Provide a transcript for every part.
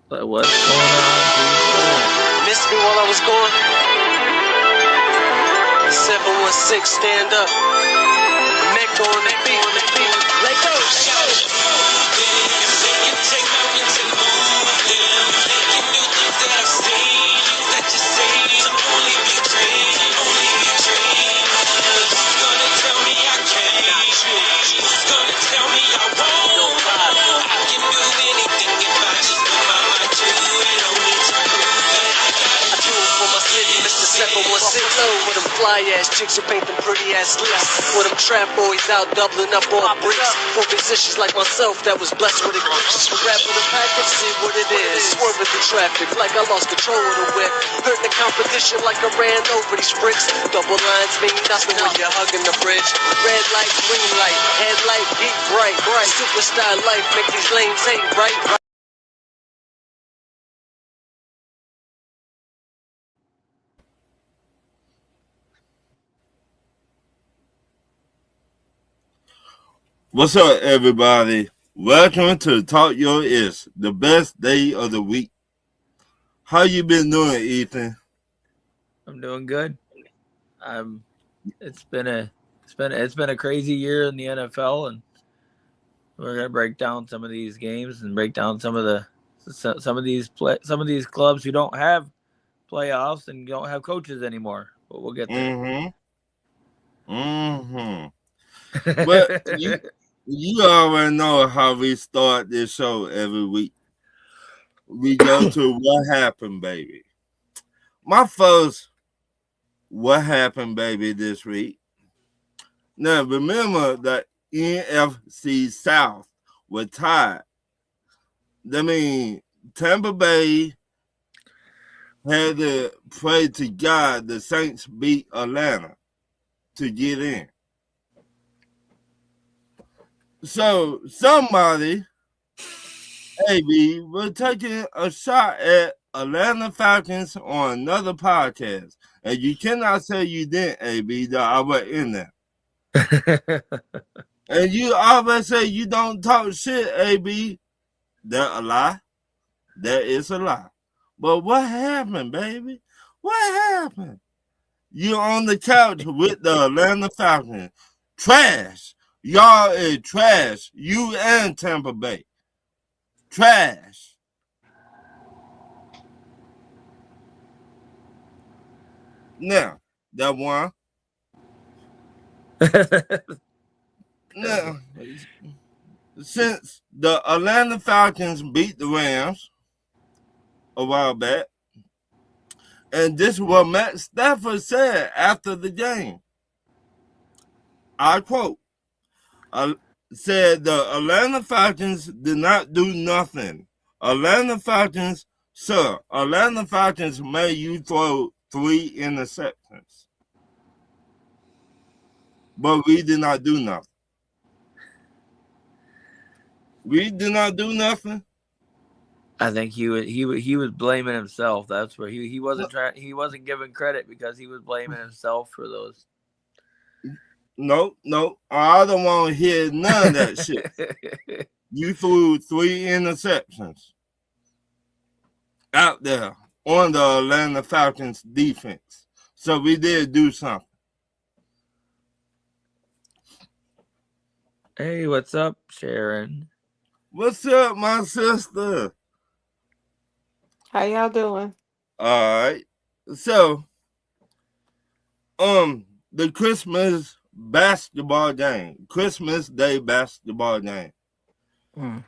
What's going on, people? Missed me while I was gone. 716, stand up. Mecca on the beat. Let go. Mr. 716 with them fly ass chicks who paint them pretty ass lips. With them trap boys out doubling up on bricks. For musicians like myself that was blessed with a glitch. Just rap with a package, see what it is. Swerving through traffic like I lost control of the whip. Hurt the competition like I ran over these bricks. Double lines mean nothing when you're hugging the bridge. Red light, green light, headlight, beat bright. Superstar life make these lanes hate right. What's up, everybody? Welcome to Talk Your Ish, the best day of the week. How you been doing, Ethan? I'm doing good. It's been a crazy year in the NFL, and we're gonna break down some of these games and break down some of these clubs who don't have playoffs and don't have coaches anymore. But we'll get there. But you already know how we start this show every week. We go to what happened, baby. My first what happened, baby, this week. Now, remember that NFC South were tied. That means Tampa Bay had to pray to God the Saints beat Atlanta to get in. So somebody, AB, was taking a shot at Atlanta Falcons on another podcast. And you cannot say you didn't, AB, that I was in there. And you always say you don't talk shit, AB. That's a lie. That is a lie. But what happened, baby? What happened? You on the couch with the Atlanta Falcons. Trash. Y'all is trash. You and Tampa Bay. Trash. Now, that one. Now, since the Atlanta Falcons beat the Rams a while back, and this is what Matt Stafford said after the game. I quote, said the Atlanta Falcons did not do nothing. Atlanta Falcons made you throw 3 interceptions. But we did not do nothing. We did not do nothing. I think he was blaming himself. That's where he wasn't giving credit because he was blaming himself for those. No, I don't want to hear none of that shit. You threw 3 interceptions out there on the Atlanta Falcons defense. So we did do something. Hey, what's up, Sharon? What's up, my sister? How y'all doing? All right. So, the Christmas Day basketball game. The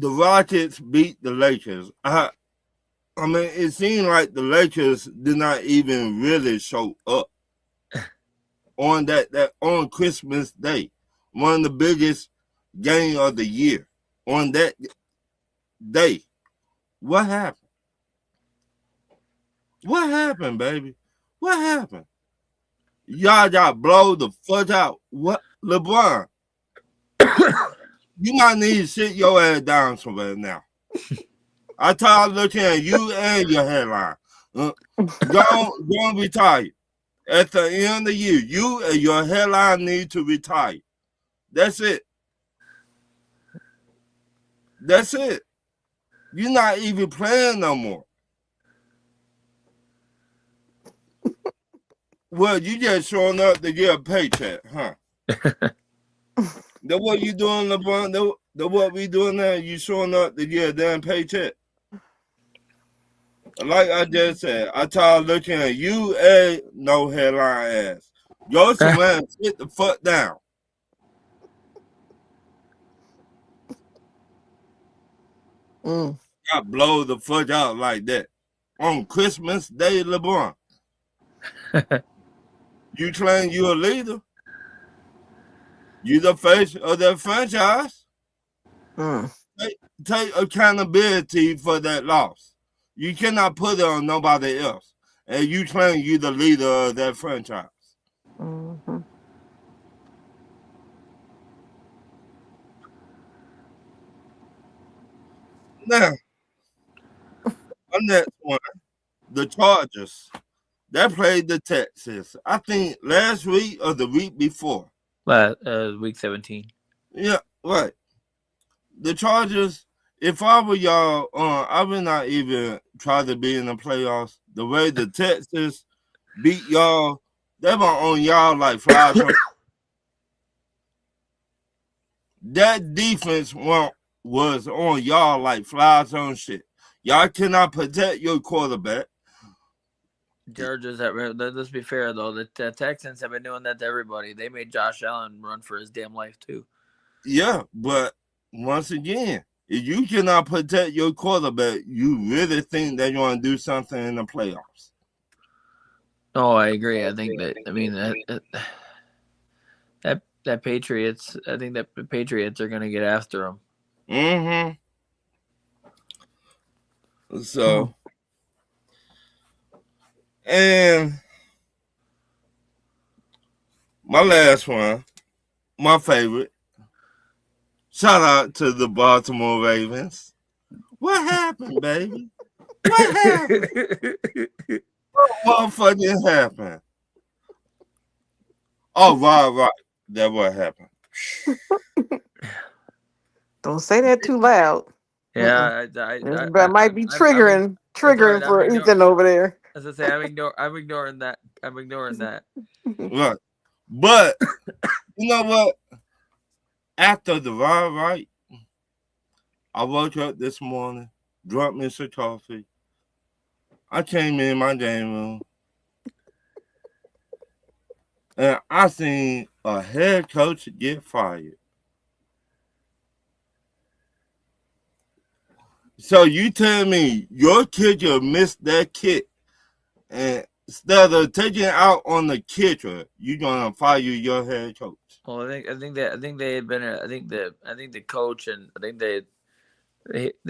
Rockets beat the Lakers. I mean, it seemed like the Lakers did not even really show up on that on Christmas Day, one of the biggest game of the year. On that day, what happened? What happened, baby? What happened? Y'all got blow the fuck out. What, LeBron? You might need to sit your ass down somewhere now. I tired looking at you and your headline. Don't retire. At the end of the year, you and your headline need to retire. That's it. That's it. You're not even playing no more. Well, you just showing up to get a paycheck, huh? That's what you doing, LeBron? That's what we doing now. You showing up to get a damn paycheck. Like I just said, I tired looking at you and no headline ass. Go somewhere and sit the fuck down. I blow the fuck out like that on Christmas Day, LeBron. You claim you a leader. You the face of that franchise. Take accountability for that loss. You cannot put it on nobody else. And you claim you the leader of that franchise. Mm-hmm. Now, on that one, the Chargers, they played the Texans. I think last week or the week before. Week 17. Yeah, right. The Chargers, if I were y'all, I would not even try to be in the playoffs. The way the Texans beat y'all, they were on y'all like flies. That defense was on y'all like flies on shit. Y'all cannot protect your quarterback. Georgia's let's be fair though. The Texans have been doing that to everybody. They made Josh Allen run for his damn life too. Yeah, but once again, if you cannot protect your quarterback, you really think they're going to do something in the playoffs? Oh, I agree. I think that. I mean that Patriots. I think that the Patriots are going to get after them. Mm-hmm. So, and my last one, my favorite. Shout out to the Baltimore Ravens. What happened, baby? What happened? What fucking happened? Oh, right. That's what happened. Don't say that too loud. Yeah, that might be triggering for Ethan over there. As I say, I'm ignoring that. Right. But you know what? After the right, I woke up this morning, drank me some coffee. I came in my game room, and I seen a head coach get fired. So you tell me your kicker missed that kick, and instead of taking it out on the kicker, you gonna fire your head coach? Well, I think they had been. I think the coach and I think they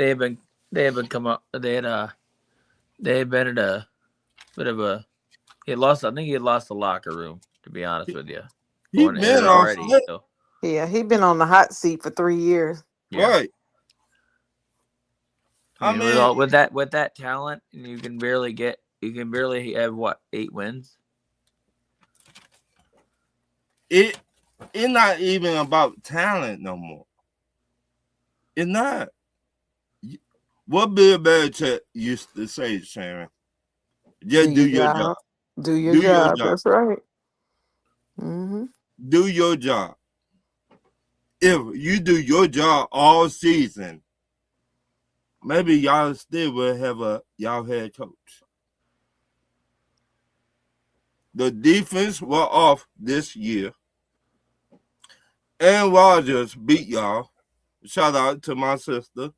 had been come up. They had been in a bit of a. He had lost. I think he had lost the locker room. To be honest with you, He been already. So. Yeah, he been on the hot seat for 3 years. Yeah. Right. I mean, with that talent, you can barely have what, 8 wins. It's not even about talent no more. It's not. What Bill Belichick used to say, Sharon? Just do your job. Do your job. That's right. Mm-hmm. Do your job. If you do your job all season, maybe y'all still will have y'all head coach. The defense were off this year. Aaron Rodgers beat y'all. Shout out to my sister.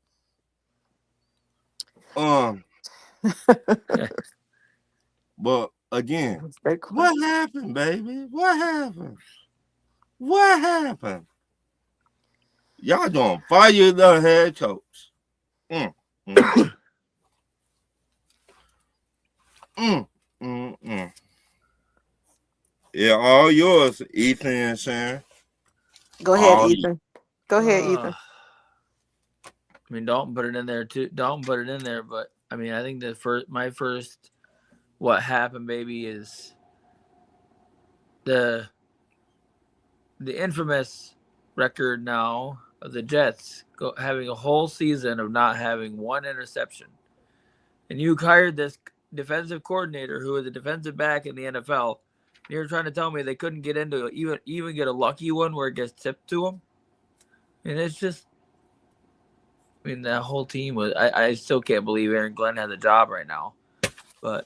But again, what happened, baby? What happened? What happened? Y'all gonna fire the head coach. Yeah, all yours, Ethan and Sharon. Go ahead, Ethan. Go ahead, Ethan. I mean, Dalton put it in there too. Dalton put it in there, but I mean, I think my first what happened, baby, is the infamous record now of the Jets having a whole season of not having one interception, and you hired this defensive coordinator who is a defensive back in the NFL. You're trying to tell me they couldn't get into even get a lucky one where it gets tipped to them, and it's just. I mean, that whole team was. I still can't believe Aaron Glenn has a job right now, but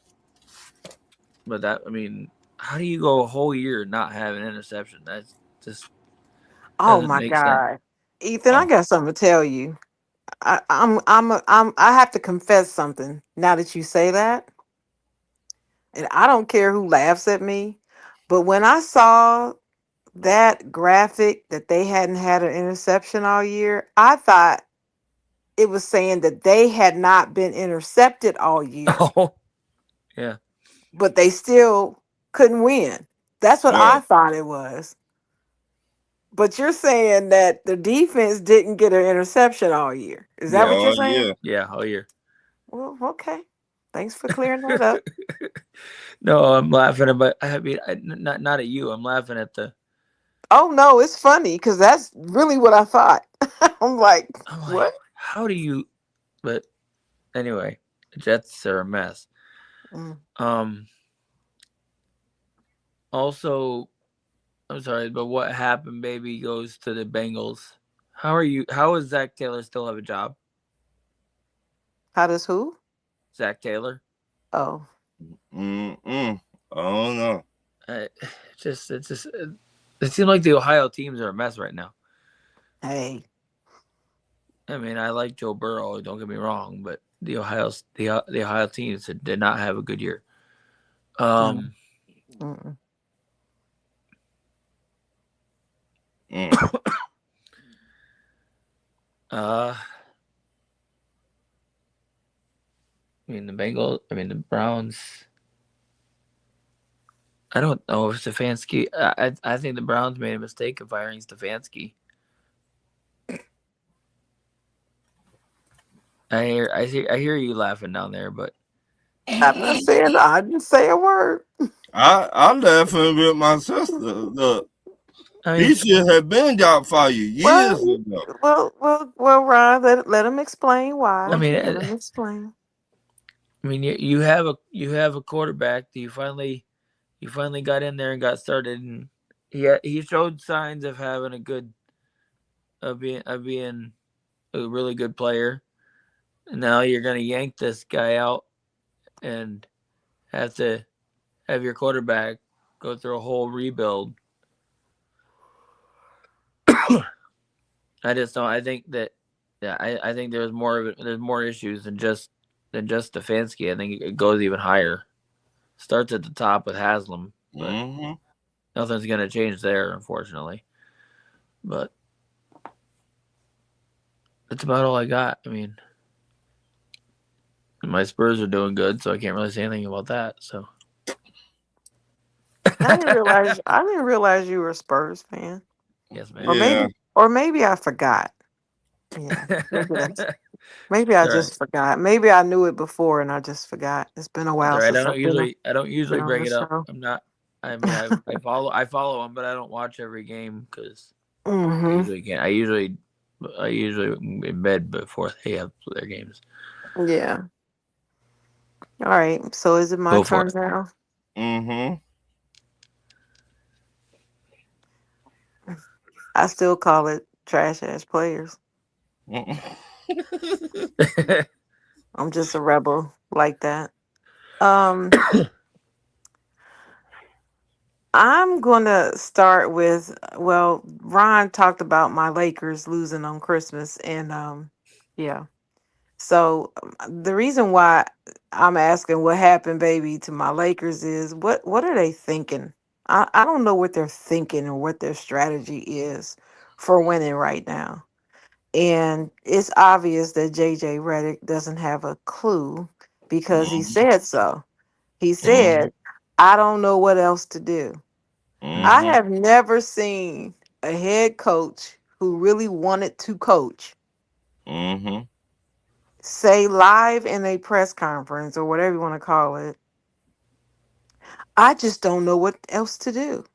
that, I mean, how do you go a whole year not have an interception? That's just Oh doesn't my make sense. God, Ethan, I got something to tell you. I have to confess something now that you say that, and I don't care who laughs at me, but when I saw that graphic that they hadn't had an interception all year, I thought it was saying that they had not been intercepted all year, Oh, yeah. but they still couldn't win. That's what I Right. thought it was. But you're saying that the defense didn't get an interception all year. Is that Yeah, what you're oh, saying? yeah. Yeah, all year. Well, okay. Thanks for clearing that up. No, I'm laughing about. I mean, not at you. I'm laughing at the. Oh no, it's funny because that's really what I thought. I'm like, I'm like, what? how do you? But anyway, the Jets are a mess. Mm. Also, I'm sorry, but what happened, baby, goes to the Bengals. How are you? How does Zach Taylor still have a job? How does who? Zach Taylor. Oh, I don't know. It seems like the Ohio teams are a mess right now. hey. I mean, I like Joe Burrow. Don't get me wrong, but the Ohio teams did not have a good year. Mm. I mean the Browns. I don't know if Stefanski. I think the Browns made a mistake of firing Stefanski. I hear you laughing down there, but I'm not saying I didn't say a word. I laughing with my sister. Look, I he mean, should have been out for you years ago. Well, Ron, let him explain I why. mean, Let him explain. you have a quarterback that you finally got in there and got started, and he showed signs of having being a really good player. And now you're gonna yank this guy out and have to have your quarterback go through a whole rebuild. I just don't. I think that, yeah, I think there's more of it. There's more issues than just Stefanski. I think it goes even higher. Starts at the top with Haslam, but nothing's gonna change there, unfortunately. But that's about all I got. I mean, my Spurs are doing good, so I can't really say anything about that. So I didn't realize you were a Spurs fan. yes, Or man. maybe I forgot. Yeah. Maybe I All right. just forgot. Maybe I knew it before and I just forgot. It's been a while All right. since I don't usually been on bring the it up. show. I'm not. I mean, I follow them, but I don't watch every game because I Mm-hmm. usually can't. I usually in bed before they have their games. Yeah. All right. So is it my Go for turn it. now? I still call it trash ass players. I'm just a rebel like that. I'm gonna start with, well, Ron talked about my Lakers losing on Christmas, and yeah. So the reason why I'm asking what happened, baby, to my Lakers is what are they thinking? I don't know what they're thinking or what their strategy is for winning right now. And it's obvious that JJ Redick doesn't have a clue because he said so. He said, I don't know what else to do. I have never seen a head coach who really wanted to coach say live in a press conference or whatever you want to call it, I just don't know what else to do.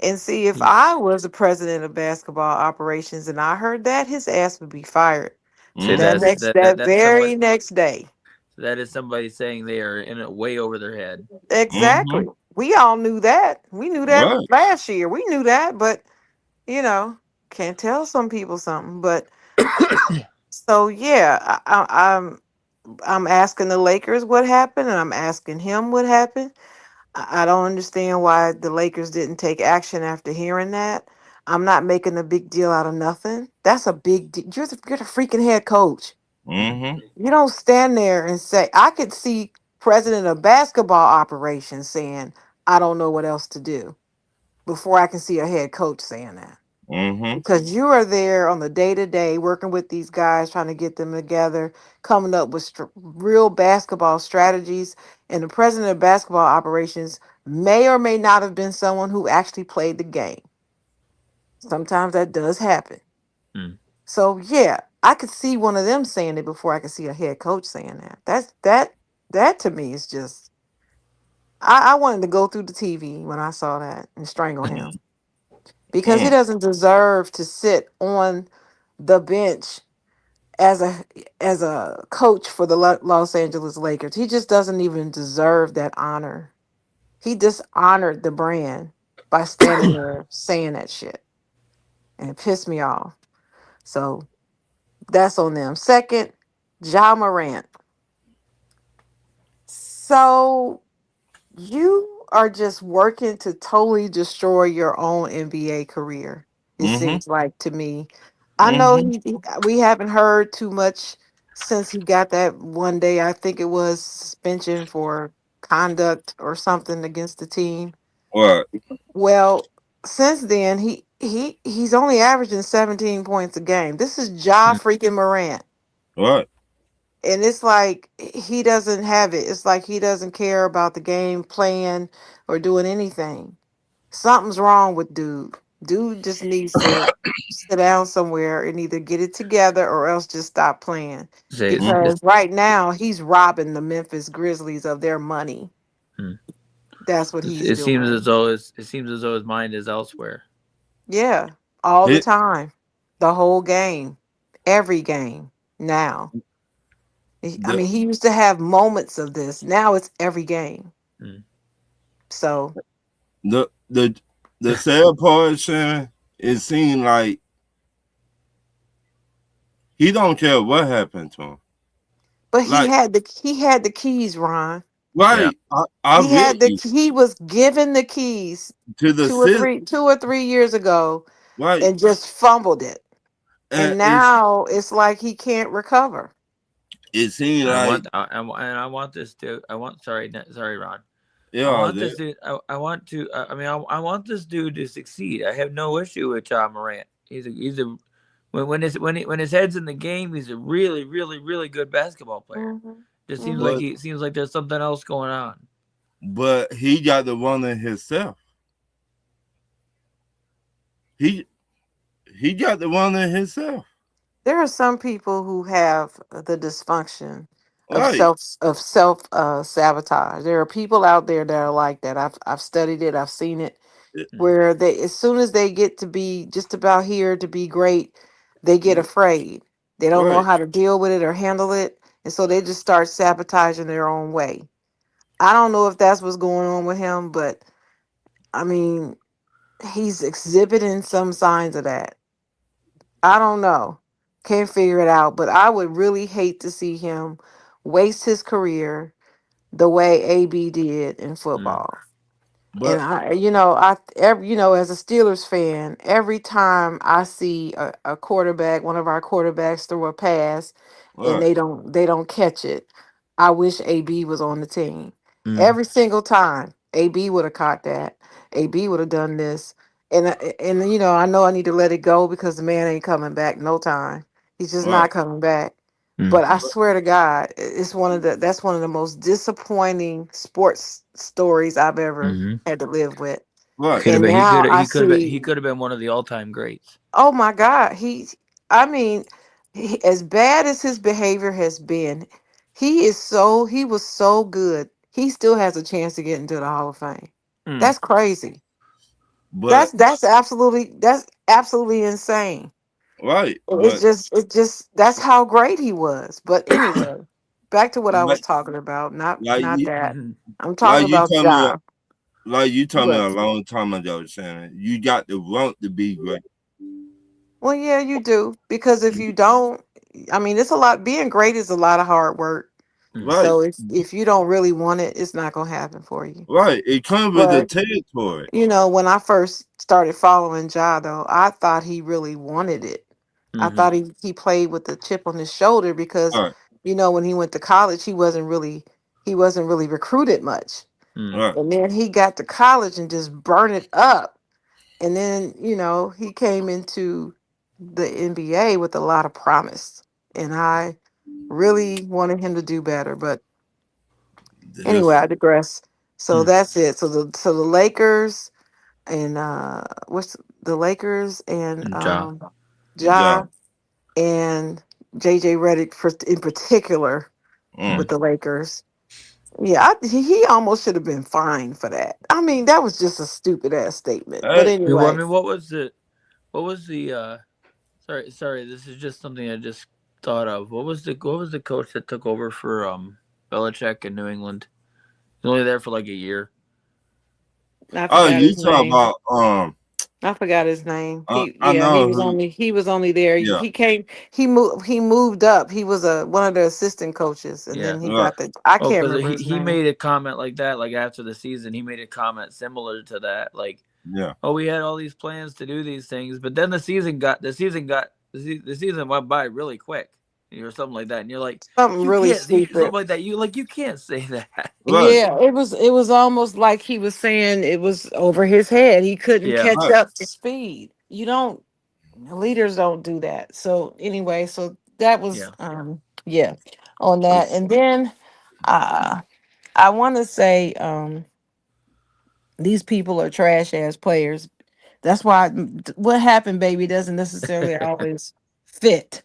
And see, if I was the president of basketball operations and I heard that, his ass would be fired See, Mm-hmm. that that's somebody. very next day. That is somebody saying they are in it way over their head. Mm-hmm. Exactly. We all knew that. We knew that Right. last year. We knew that, but you know, can't tell some people something. But so yeah, I'm asking the Lakers what happened, and I'm asking him what happened. I don't understand why the Lakers didn't take action after hearing that. I'm not making a big deal out of nothing. That's a big deal. You're the freaking head coach. Mm-hmm. You don't stand there and say, I could see president of basketball operations saying, I don't know what else to do before I can see a head coach saying that. Mm-hmm. Because you are there on the day to day working with these guys, trying to get them together, coming up with real basketball strategies. And the president of basketball operations may or may not have been someone who actually played the game. Sometimes that does happen. Mm. So yeah, I could see one of them saying it before I could see a head coach saying that. That to me is just I wanted to go through the TV when I saw that and strangle him because he Mm. doesn't deserve to sit on the bench as a coach for the Los Angeles Lakers. He just doesn't even deserve that honor. He dishonored the brand by standing there saying that shit and it pissed me off. So that's on them. Second, Ja Morant. So you are just working to totally destroy your own NBA career. It Mm-hmm. seems like to me. I know Mm-hmm. we haven't heard too much since he got that one day. I think it was suspension for conduct or something against the team. What? Well, since then he's only averaging 17 points a game. This is Ja Mm. freaking Morant. What? And it's like he doesn't have it. It's like he doesn't care about the game playing or doing anything. Something's wrong with dude. Dude just needs to sit down somewhere and either get it together or else just stop playing. Say Mm-hmm. Because right now he's robbing the Memphis Grizzlies of their money. hmm. That's what he's It seems as doing. though it seems as though his mind is elsewhere. Yeah, all the He, time. The whole game. Every game now. I the mean, he used to have moments of this. Now it's every game. Mm. So the the the sad part, Shannon, it seemed like he don't care what happened to him. but Like, he had the keys, Ron. Yeah. right, I get you He was given the keys to the system, 2 or 3 years ago right? and just fumbled it. And And now it's like he can't recover. it seemed like And I want this to. I want. Sorry, Ron. I yeah, want this dude. I want to. I mean, I want this dude to succeed. I have no issue with John Morant. He's a when his head's in the game, he's a really really good basketball player. Mhm. Just Mhm. but seems like there's something else going on. he got the one in himself. He he got the one in himself. There are some people who have the dysfunction Right. of self sabotage. There are people out there that are like that. I've studied it. I've seen it Mm. where they as soon as they get to be just about here to be great, they get afraid. They don't know Right. how to deal with it or handle it, and so they just start sabotaging their own way. I don't know if that's what's going on with him, but I mean, he's exhibiting some signs of that. I don't know. Can't figure it out, but I would really hate to see him waste his career the way AB did in Mm. football. And But as a Steelers fan, every time I see a quarterback, one of our quarterbacks throw a pass and right. they don't catch it, I wish AB was on the team. Mm. Every single time, AB would have caught that. AB would have done this. And I know I need to let it go because the man ain't coming back no time. He's just Right. not coming back. Mm. But I swear to God, it's that's one of the most disappointing sports stories I've ever Mm-hmm. had to live with. Right. And now I He see, could have been one of the all time greats. oh my God, I mean, as bad as his behavior has been, he was so good. He still has a chance to get into the Hall of Fame. Mm. That's crazy. But That's absolutely insane. right, It's but just that's how great he was. But anyway, back to what I was like talking about. like Not you that. Mhm. I'm talking like you about told me Ja. like you told me What? a long time ago, Shannon. You got the want to be great. Well, yeah, you do. Because if you don't, I mean, it's a lot. Being great is a lot of hard work. Mm. Right, So if you don't really want it, it's not gonna happen for you. right. It comes with the But territory. when I first started following Ja, though, I thought he really wanted it. I Mhm. thought he played with the chip on his shoulder because, Right, when he went to college, he wasn't really recruited much. Mm. right. And then he got to college and just burned it up. And then, he came into the NBA with a lot of promise. And I really wanted him to do better. But anyway, This I digress. So Mm. that's it. So the Lakers and what's the Lakers and Ja. Ja job. and JJ Redick in particular Mm. with the Lakers. Yeah, he almost should have been fined for that. I mean, that was just a stupid ass statement. But Hey, I anyway, mean, what was the? What was the? Sorry. This is just something I just thought of. What was the coach that took over for Belichick in New England? He was only there for like a year. I oh, forgot you his talk name. about I forgot his name. I He know was who. only there. Yeah, He moved up. He was one of the assistant coaches, and Yeah. then he right. got I Oh, can't because remember his he name. made a comment like that, like after the season, he made a comment similar to that, like, Yeah, "Oh, we had all these plans to do these things, but then the season went by really quick, or something like that." And you're like, Something really something stupid. like that. You can't say that. right, Yeah, it was almost like he was saying it was over his head. He couldn't Yeah. catch right. up to speed. Leaders don't do that. So anyway, so that was Yeah. yeah, on that. And then I want to say these people are trash ass players. That's why what happened, baby, doesn't necessarily always fit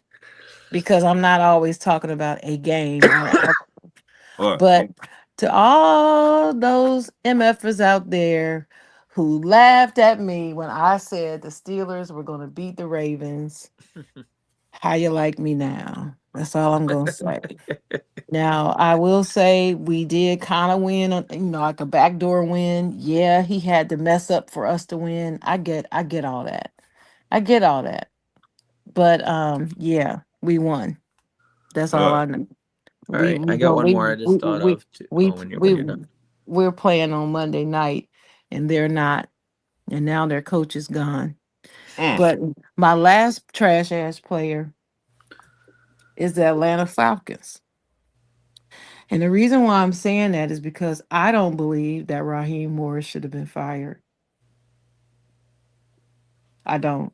because I'm not always talking about a game or an Right. But to all those MFers out there who laughed at me when I said the Steelers were going to beat the Ravens, how you like me now? That's all I'm going to say. Now, I will say we did kind of win on, like a backdoor win. Yeah, he had to mess up for us to win. I get all that. I get all that. But yeah, we won. That's all Right. I know. All We right, we I got going one we more I we just thought we of. we Oh, when we you're done. we're playing on Monday night and they're not, and now their coach is gone. Mm. But my last trash ass player is the Atlanta Falcons. And the reason why I'm saying that is because I don't believe that Raheem Morris should have been fired. I don't.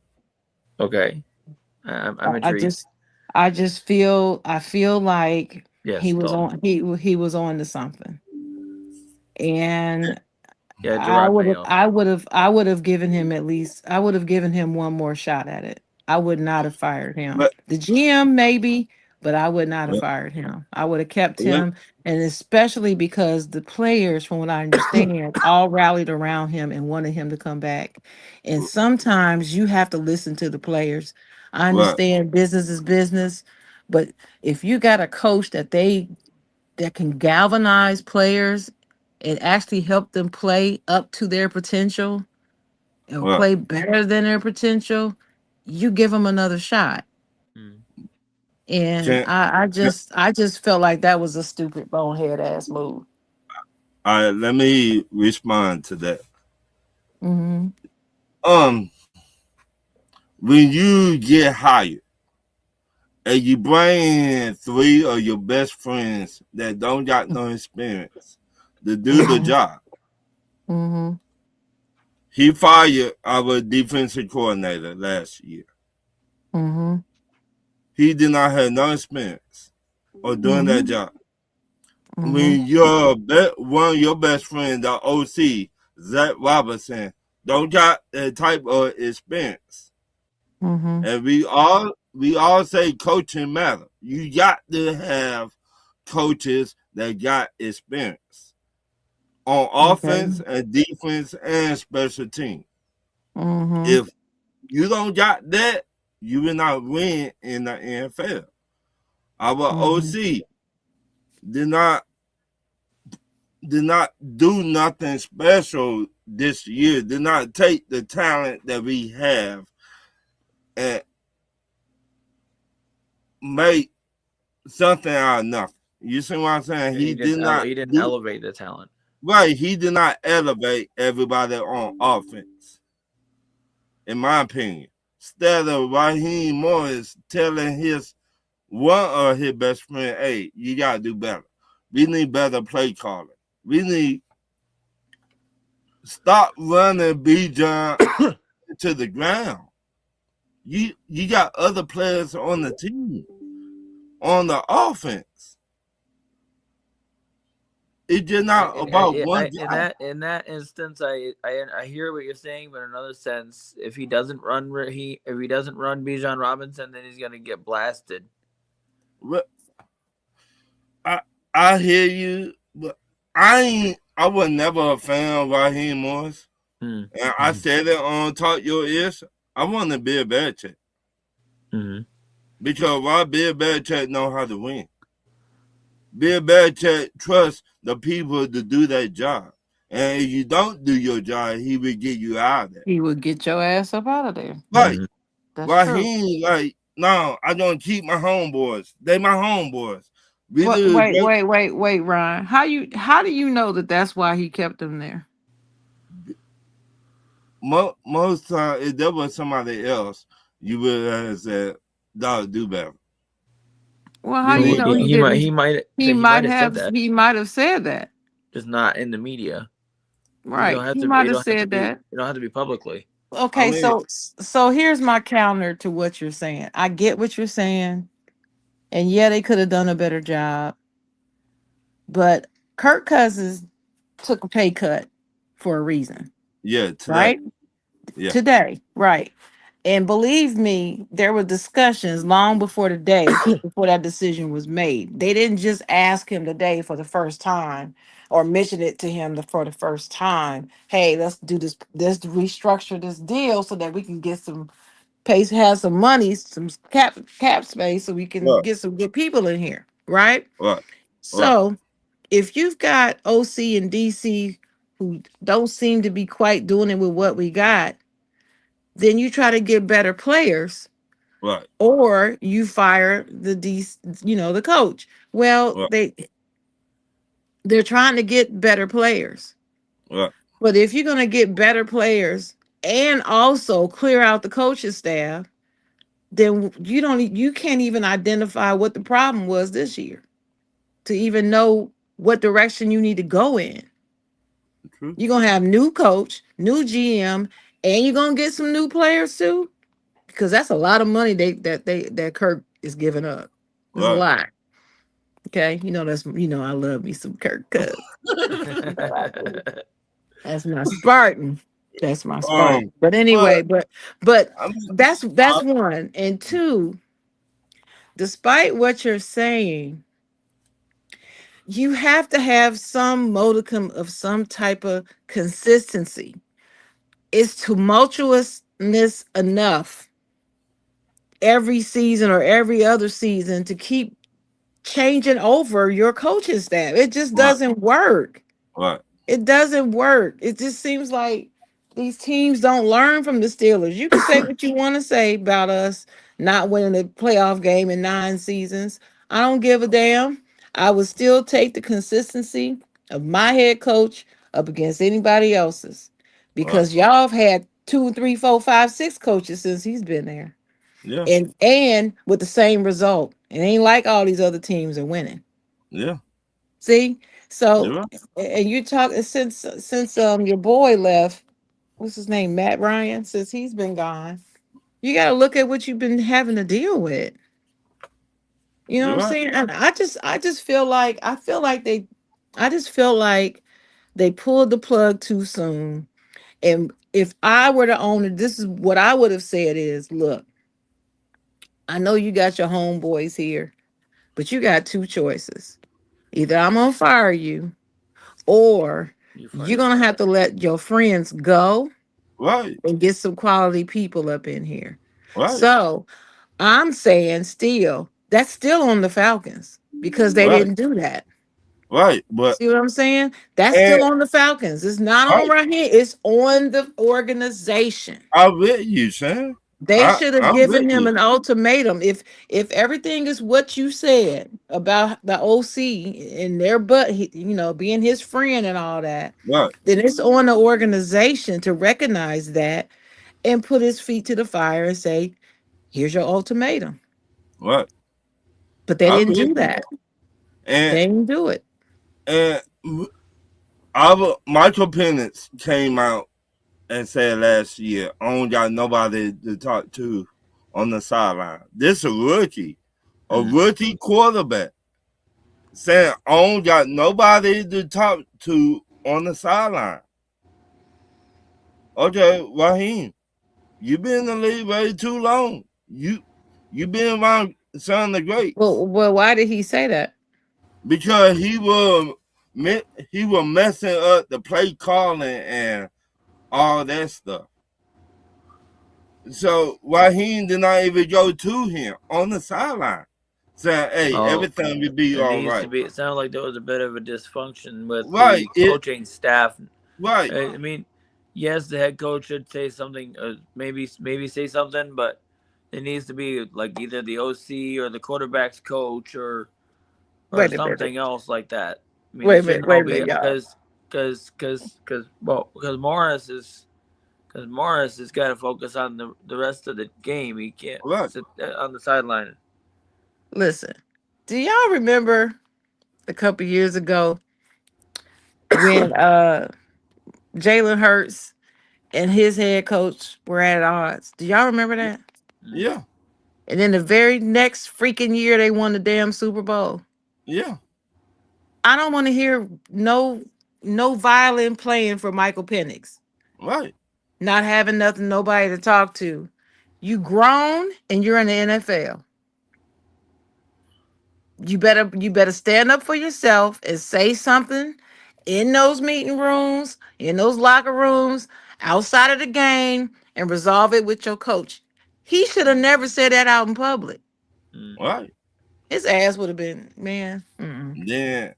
Okay, I'm I intrigued. I feel like he Yes, was Dalton. he was on to something. And Yeah, Gerard Mayo. I would have given him one more shot at it. I would not have fired him. But The GM maybe, but I would not have yeah, fired him. I would have kept yeah, him, and especially because the players, from what I understand, all rallied around him and wanted him to come back. And sometimes you have to listen to the players. I right, understand business is business, but if you got a coach that can galvanize players and actually help them play up to their potential or right. play better than their potential, you give them another shot. Mm. And Can, I just felt like that was a stupid bonehead ass move. all right, let me respond to that. Hmm. Um, when you get hired and you bring in three of your best friends that don't got no experience to do the Hmm. job, Hmm. he fired our defensive coordinator last year. Hmm. He did not have no experience of doing that Hmm. job. Hmm. When one of your best friends, the OC, Zach Robinson, don't got that type of experience. Hmm. And we all say coaching matter. You got to have coaches that got experience on Okay. offense and defense and special team. Mm-hmm. If you don't got that, you will not win in the NFL. Our Mm-hmm. OC did not do nothing special this year. Did not take the talent that we have and make something out of nothing. You see what I'm saying? He did not he didn't do elevate the talent. right. He did not elevate everybody on offense, in my opinion. Instead of Raheem Morris telling his one of his best friend, hey, you gotta do better. We need better play calling. We need stop running Bijan to the ground. You got other players on the team, on the offense. It's just not about one guy. In that instance, I hear what you're saying, but in another sense, if he doesn't run Bijan Robinson, then he's gonna get blasted. I hear you, but I was never a fan of Raheem Morris. And I said it on Talk Your Ears. I want to be a Belichick. Because why Bill Belichick know how to win? Bill Belichick trusts the people to do their job. And if you don't do your job, he will get you out of there. He would get your ass up out of there. Right. That's Raheem, like, no, I don't keep my homeboys. They my homeboys. Wait, Ryan. How do you know that that's why he kept them there? Most time, if there was somebody else, you would have said, "Dog, do better." Well, how do you know he didn't? He might have said that. Just not in the media. Right. He might have said that. You don't have to be publicly. Okay, so here's my counter to what you're saying. I get what you're saying, and yeah, they could have done a better job. But Kirk Cousins took a pay cut for a reason. Yeah, today. Right? Yeah. Today, right. And believe me, there were discussions long before the day before that decision was made. They didn't just ask him today for the first time or mention it to him for the first time. Hey, let's do this. Let's restructure this deal so that we can get some have some money, some cap space, so we can get some good people in here, right? Right. So if you've got OC and DC who don't seem to be quite doing it with what we got, then you try to get better players, right? Or you fire the coach. Well, they're trying to get better players, right? But if you're gonna get better players and also clear out the coaching staff, then you can't even identify what the problem was this year to even know what direction you need to go in. True. You're gonna have new coach, new GM, and you're gonna get some new players too, because that's a lot of money that Kirk is giving up. It's a lot. Okay, I love me some Kirk Cousins. That's my Spartan. That's my Spartan. But anyway, but that's one. And two, despite what you're saying, you have to have some modicum of some type of consistency. It's tumultuousness enough every season or every other season to keep changing over your coaching staff. It just doesn't work. Right. It doesn't work. It just seems like these teams don't learn from the Steelers. You can say what you want to say about us not winning a playoff game in 9 seasons. I don't give a damn. I would still take the consistency of my head coach up against anybody else's, because y'all have had 2, 3, 4, 5, 6 coaches since he's been there. Yeah. And with the same result. It ain't like all these other teams are winning. Yeah. See? So and you talk since your boy left, what's his name? Matt Ryan, since he's been gone. You gotta look at what you've been having to deal with. You know what I'm saying? And I just feel like they pulled the plug too soon. And if I were the owner, this is what I would have said is, look, I know you got your homeboys here, but you got 2 choices. Either I'm gonna fire you, or you're gonna have to let your friends go, Right. and get some quality people up in here. Right. So I'm saying still, that's still on the Falcons because they Right. didn't do that. Right. But See what I'm saying? That's and still on the Falcons. It's not on right, right here. It's on the organization. I'm with you, Sam. They should have I'm with given him you. an ultimatum. If everything is what you said about the OC and their being his friend and all that, Right. then it's on the organization to recognize that and put his feet to the fire and say, "Here's your ultimatum." Right. But they I'm didn't with do you. that. And They didn't do it. and our Michael Penix came out and said last year, I don't got nobody to talk to on the sideline. This a rookie quarterback saying, I don't got nobody to talk to on the sideline. Okay, Raheem, you been in the league way too long. You been around some of the greats. Well, why did he say that? Because he was messing up the play calling and all that stuff. So Raheem did not even go to him on the sideline, saying, "Hey, everything will be There all needs to right." be. It sounded like there was a bit of a dysfunction with Right. the coaching staff. Right. I mean, yes, the head coach should say something, maybe say something, but it needs to be like either the OC or the quarterback's coach or Wait a minute. something else like that. I mean, Wait a it shouldn't minute. Wait all a be minute, y'all. because Morris has got to focus on the rest of the game. He can't Right. sit on the sideline. Listen, do y'all remember a couple years ago when Jalen Hurts and his head coach were at odds? Do y'all remember that? Yeah. And then the very next freaking year they won the damn Super Bowl. Yeah. I don't want to hear no violin playing for Michael Penix. Right. Not having nobody to talk to. You grown and you're in the NFL. You better stand up for yourself and say something in those meeting rooms, in those locker rooms, outside of the game, and resolve it with your coach. He should have never said that out in public. Right. His ass would have been, man. Then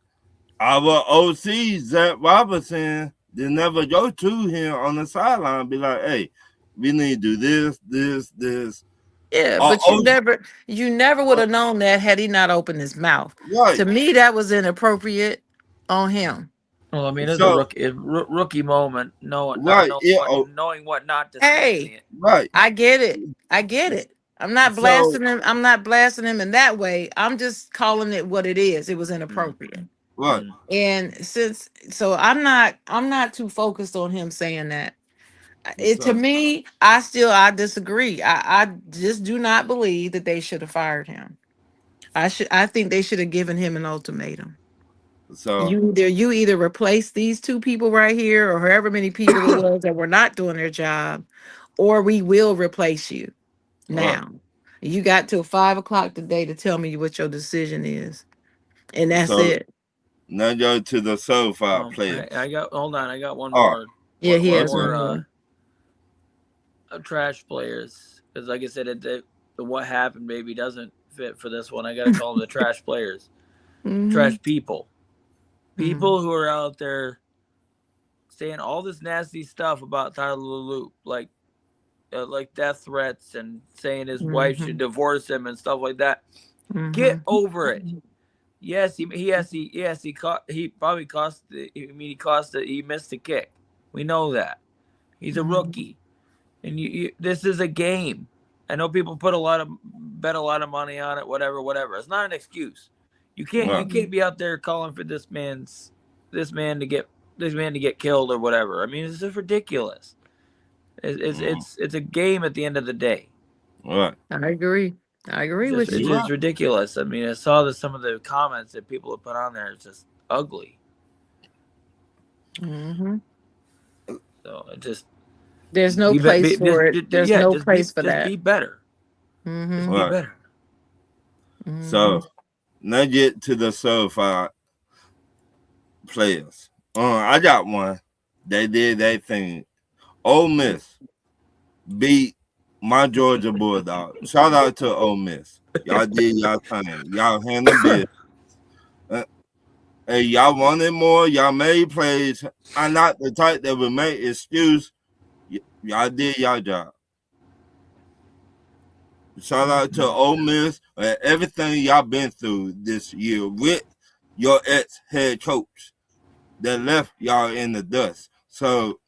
our OC Zach Robinson did never go to him on the sideline and be like, "Hey, we need to do this." Yeah, Our but you never would have known that had he not opened his mouth. Right. To me, that was inappropriate on him. Well, I mean, it's So- a rookie moment, knowing Right, knowing what not to say. Hey, Right. I get it. I get it. I'm not So- blasting him. I'm not blasting him in that way. I'm just calling it what it is. It was inappropriate. Right. And I'm not too focused on him saying that. To So- me, I disagree. I just do not believe that they should have fired him. I think they should have given him an ultimatum. So You either replace these two people right here or however many people it was that were not doing their job, or we will replace you. Right. Now, you got till 5 o'clock today to tell me what your decision is, and that's So- it. now go to the SoFi players. I got hold on. I got one Oh. more. Yeah, he one has more, one more. Trash players, because like I said, the what happened maybe doesn't fit for this one. I got to call them the trash players, Mhm. trash people who are out there saying all this nasty stuff about Tyler Loop, like death threats and saying his wife should divorce him and stuff like that. Mhm. Get over it. Yes, he probably cost. He missed the kick. We know that. He's a rookie, and this is a game. I know people bet a lot of money on it. Whatever. It's not an excuse. You can't be out there calling for this man to get killed or whatever. I mean, it's just ridiculous. It's a game at the end of the day. Right. I agree with It's you. just ridiculous. I mean, I saw some of the comments that people have put on there. It's just ugly. Mhm. So it just There's no place for it. There's no place for that. Just be better. Mhm. Just Right. be better. So now get to the SoFi players. I got one. They did that thing Ole Miss beat my Georgia Bulldogs. Shout out to Ole Miss. Y'all did y'all thing. Y'all handled business. Hey, y'all wanted more. Y'all made plays. I'm not the type that would make excuse. Y'all did y'all job. Shout out to Ole Miss and everything y'all been through this year with your ex-head coach that left y'all in the dust. So,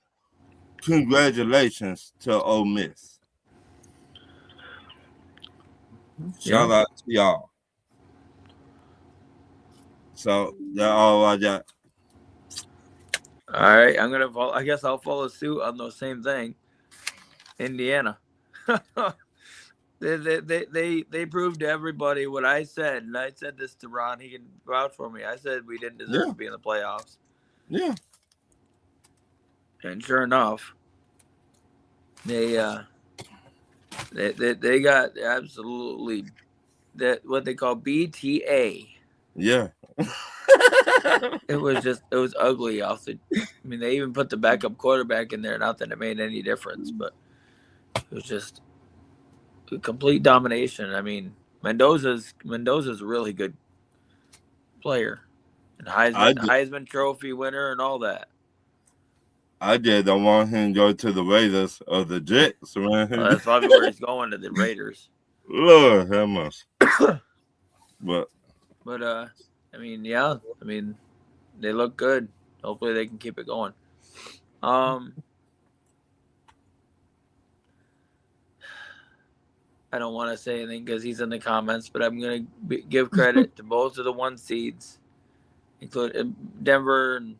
congratulations to Ole Miss. Shout out to y'all. So, that's all I got. All right, I'm gonna follow. I guess I'll follow suit on the same thing. Indiana. They proved to everybody what I said, and I said this to Ron. He can vouch for me. I said we didn't deserve to be in the playoffs. Yeah. And sure enough, they got absolutely that what they call BTA. Yeah. It was ugly off the. I mean, they even put the backup quarterback in there. Not that it made any difference, but it was just complete domination. I mean, Mendoza's a really good player, and Heisman Trophy winner and all that. I just don't want him to go to the Raiders or the Jets, man. Well, that's probably where he's going, to the Raiders. Lord have mercy. But I mean, yeah, I mean, they look good. Hopefully, they can keep it going. I don't want to say anything because he's in the comments, but I'm going to give credit to both of the 1 seeds, including Denver and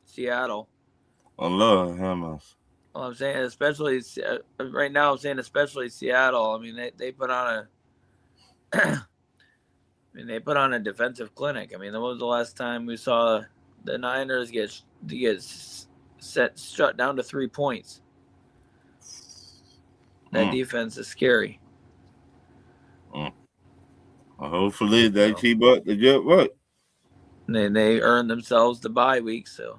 Seattle. Lord have mercy. Well, I'm saying especially right now. I'm saying especially Seattle. I mean, they put on they put on a defensive clinic. I mean, when was the last time we saw the Niners get shut down to 3 points? That defense is scary. Hopefully they keep up the good work. They earned themselves the bye week, so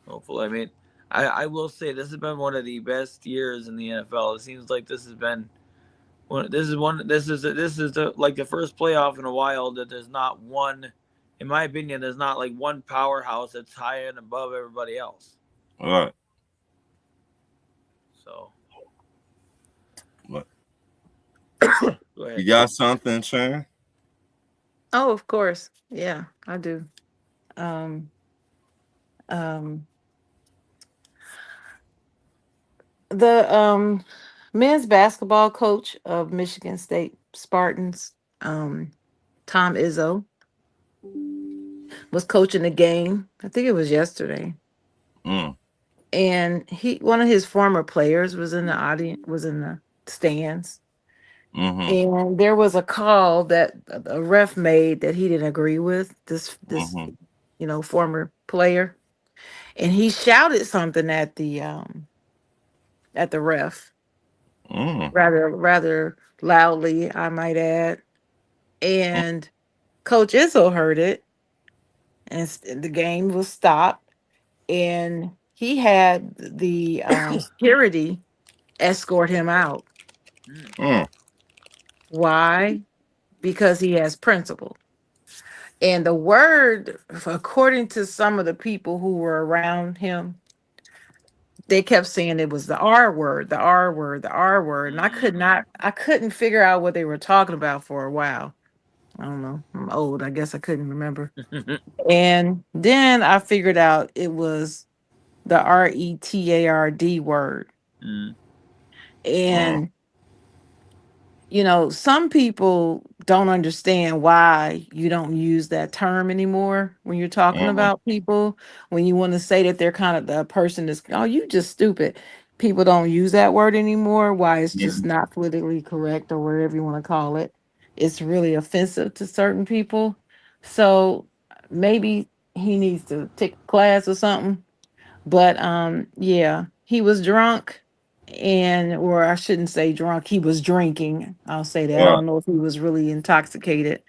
hopefully. I mean, I will say this has been one of the best years in the NFL. It seems like this has been like the first playoff in a while that there's not one, in my opinion, there's not like one powerhouse that's high and above everybody else. All right. So. What? You got something, Sharon? Oh, of course. Yeah, I do. The men's basketball coach of Michigan State Spartans, Tom Izzo, was coaching the game. I think it was yesterday. And one of his former players was in the audience, was in the stands. And there was a call that a ref made that he didn't agree with, this former player, and he shouted something at the ref, rather loudly, I might add. And Coach Izzo heard it, and the game was stopped, and he had the security escort him out. Why? Because he has principle. And the word, according to some of the people who were around him, they kept saying it was the R word, the R word, the R word. And I couldn't figure out what they were talking about for a while. I don't know. I'm old. I guess I couldn't remember. And then I figured out it was the RETARD word. And some people don't understand why you don't use that term anymore when you're talking about people. When you want to say that they're kind of the person that's, oh, you just stupid. People don't use that word anymore. Why? It's just not politically correct or whatever you want to call it. It's really offensive to certain people. So maybe he needs to take a class or something. But yeah, he was drunk. Or I shouldn't say drunk, he was drinking. I'll say that. I don't know if he was really intoxicated,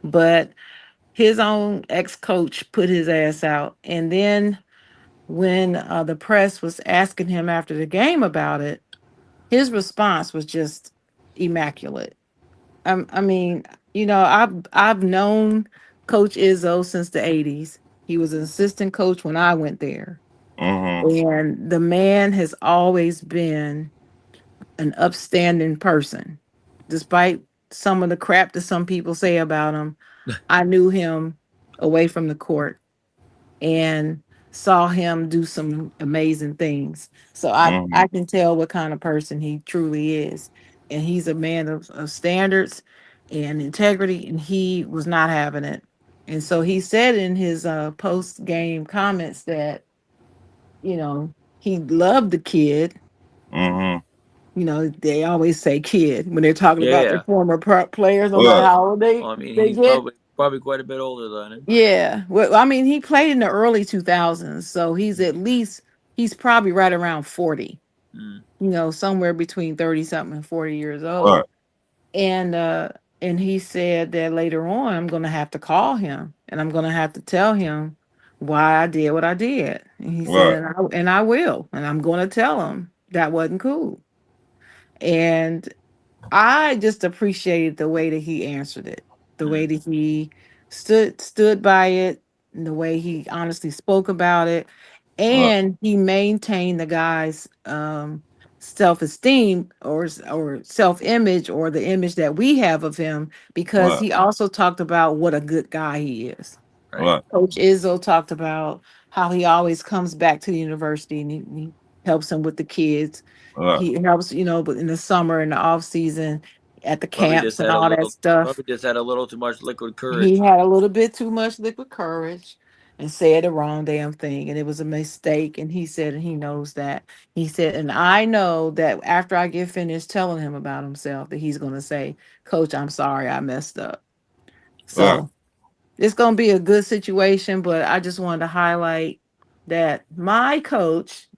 but his own ex-coach put his ass out. And then when the press was asking him after the game about it, his response was just immaculate. I mean, I've known Coach Izzo since the '80s. He was an assistant coach when I went there, Mm-hmm. and the man has always been an upstanding person, despite some of the crap that some people say about him. I knew him away from the court and saw him do some amazing things. So I Mm-hmm. I can tell what kind of person he truly is. And he's a man of standards and integrity, and he was not having it. And so he said in his post game comments that, he loved the kid. Mm-hmm. They always say kid when they're talking about their Yeah. former players, no matter Right. how old they, Well, I mean, they he's get. probably quite a bit older than him. Yeah. Well, I mean, he played in the early 2000s, so he's probably right around 40, Mm. somewhere between 30 something and 40 years Right. old. And he said that later on I'm going to have to call him and I'm going to have to tell him why I did what I did. And he said Right. and I will, and I'm going to tell him that wasn't cool. And I just appreciated the way that he answered it, the way Mm. that he stood by it, and the way he honestly spoke about it, Right. and he maintained the guy's self-esteem or self-image or the image that we have of him because Right. he also talked about what a good guy he is. Right. Right. Coach Izzo talked about how he always comes back to the university and he helps him with the kids. Right. He helps, but in the summer and the off season at the Probably just camps and had a all that little. stuff. Probably just had a little too much liquid He courage. had a little bit too much liquid courage and said the wrong damn thing. And it was a mistake. And he said, and he knows that. He said, and I know that after I get finished telling him about himself, that he's going to say, Coach, I'm sorry I messed up. Right. So it's going to be a good situation, but I just wanted to highlight that my coach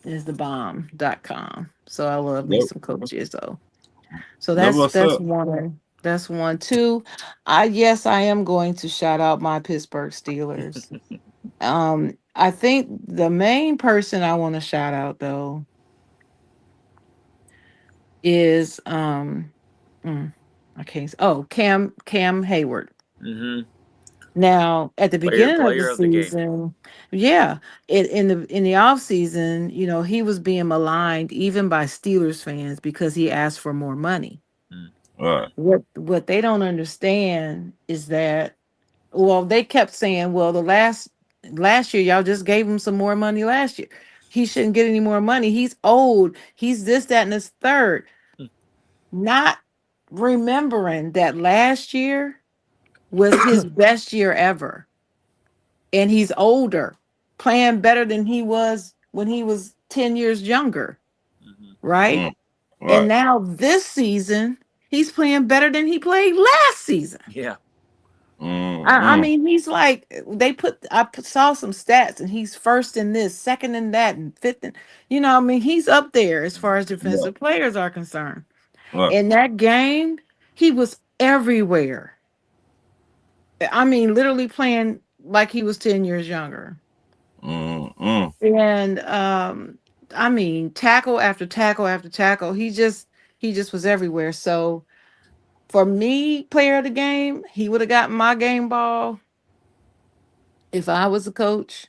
is the bomb.com. So I love me That, some coaches though. So that that's what's that's up. one. That's one. Two, I am going to shout out my Pittsburgh Steelers. I think the main person I want to shout out though is mm, I can't Cam Hayward. Hmm. Now, at the Player beginning of the player of the game. season, yeah, in the off season, he was being maligned even by Steelers fans because he asked for more money. Mm. Right. What they don't understand is that, well, they kept saying, well, the last year y'all just gave him some more money last year. He shouldn't get any more money. He's old. He's this, that, and this third. Mm. Not remembering that last year was his best year ever. And he's older, playing better than he was when he was 10 years younger, Hmm. right? Mm. And Right. now this season, he's playing better than he played last season. Yeah. I Mm-mm. mean, he's like saw some stats, and he's first in this, second in that, and fifth in, I mean, he's up there as far as Right. defensive players are concerned. Right. In that game, he was everywhere. I mean, literally playing like he was 10 years younger. Mm-mm. And I mean, tackle after tackle after tackle. He just was everywhere. So for me, player of the game, he would have gotten my game ball if I was a coach.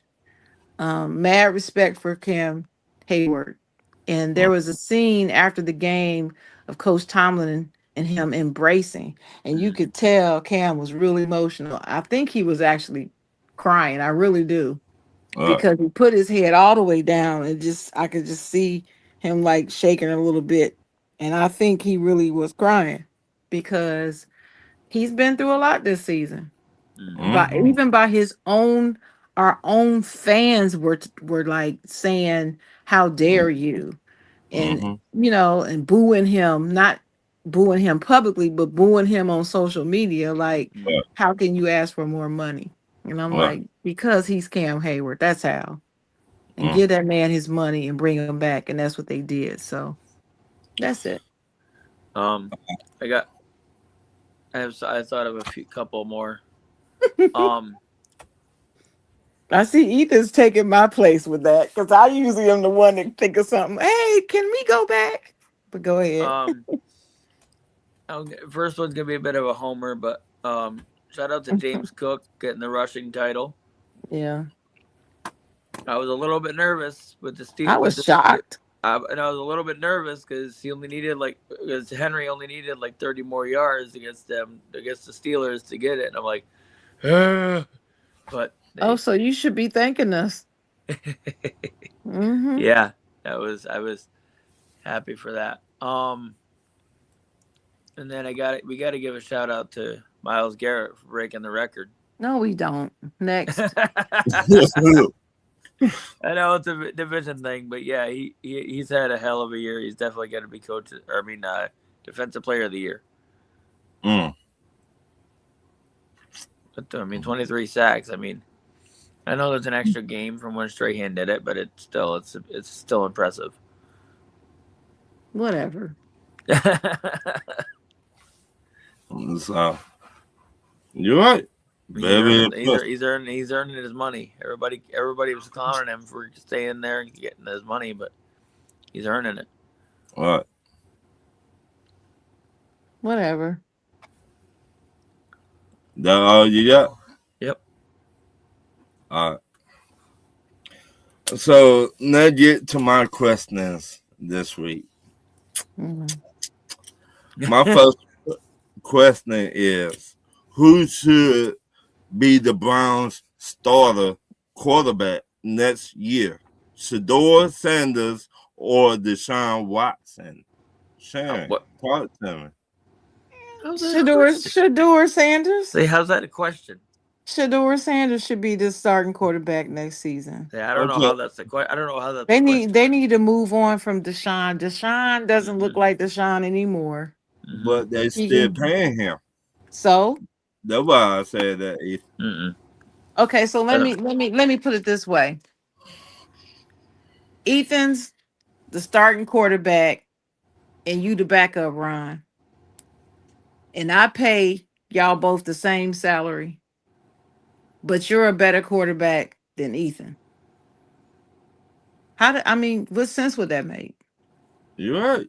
Mad respect for Cam Hayward. And there was a scene after the game of Coach Tomlin and him embracing, and you Mm. could tell Cam was really emotional. I think he was actually crying. I really do, Right. because he put his head all the way down and just I could just see him like shaking a little bit. And I think he really was crying because he's been through a lot this season. Hmm. But Mm-hmm. even by his own our own fans were like saying, "How dare you?" And Mm-hmm. and booing him, not booing him publicly, but booing him on social media like, Mm. Right. "How can you ask for more money?" And I'm Right. like, "Because he's Cam Hayward. That's how." And Mm. give that man his money and bring him back. And that's what they did. So that's it. Um, I got. I thought of a couple more. Um, I see Ethan's taking my place with that because I usually am the one that think of something. Hey, can we go back? But go ahead. First one's gonna be a bit of a homer, but shout out to James Cook getting the rushing title. Yeah, I was a little bit nervous with the I Steel, was shocked. and I was a little bit nervous because Henry only needed like 30 more yards against the Steelers to get it, and I'm like, but Oh, so you should be thanking us. Mm-hmm. yeah, I was happy for that. And then we got to give a shout out to Myles Garrett for breaking the record. No, we don't. Next. I know it's a division thing, but yeah, he's had a hell of a year. He's definitely going to be defensive player of the year. Mm. But 23 sacks. I mean, I know there's an extra game from when Strahan did it, but it's still impressive. Whatever. So you're right. He's earning his money. Everybody was clowning him for staying there and getting his money, but he's earning it. All right. Whatever. That all you got? Yep. All right. So let's get to my questions this week. Mm-hmm. My first question is, who should be the Browns' starter quarterback next year? Shedeur Sanders or Deshaun Watson? Sharon, talk to me. Shedeur Sanders. See, how's that a question? Shedeur Sanders should be the starting quarterback next season. Yeah, I don't know how that's the question. I don't know how that's. They need to move on from Deshaun. Deshaun doesn't look like Deshaun anymore. But they still paying him. So that's why I said that. Okay, so let me put it this way. Ethan's the starting quarterback, and you the backup, Ron. And I pay y'all both the same salary, but you're a better quarterback than Ethan. What sense would that make? You're right.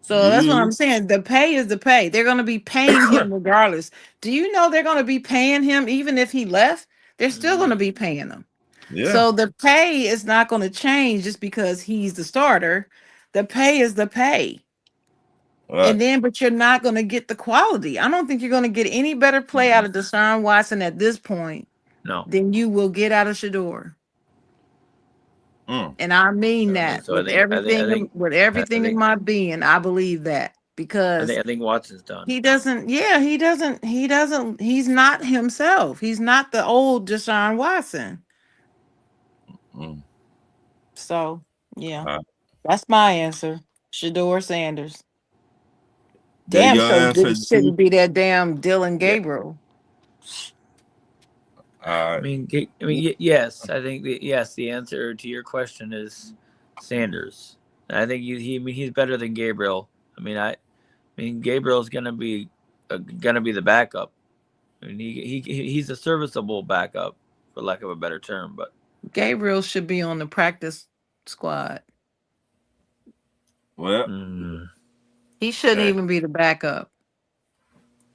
So that's what I'm saying. The pay is the pay. They're going to be paying him regardless. Do you know they're going to be paying him even if he left? They're still going to be paying him. Yeah. So the pay is not going to change just because he's the starter. The pay is the pay. Right. But you're not going to get the quality. I don't think you're going to get any better play out of Deshaun Watson at this point than you will get out of Shedeur. And I mean that with everything in my being. I believe that because I think Watson's done. He doesn't. He's not himself. He's not the old Deshaun Watson. So yeah, that's my answer. Shedeur Sanders. Damn, so this shouldn't be that damn Dylan Gabriel. Yes, I think the answer to your question is Sanders. I think he's better than Gabriel. Gabriel's gonna be the backup. He's a serviceable backup, for lack of a better term. But Gabriel should be on the practice squad. Well, he shouldn't even be the backup.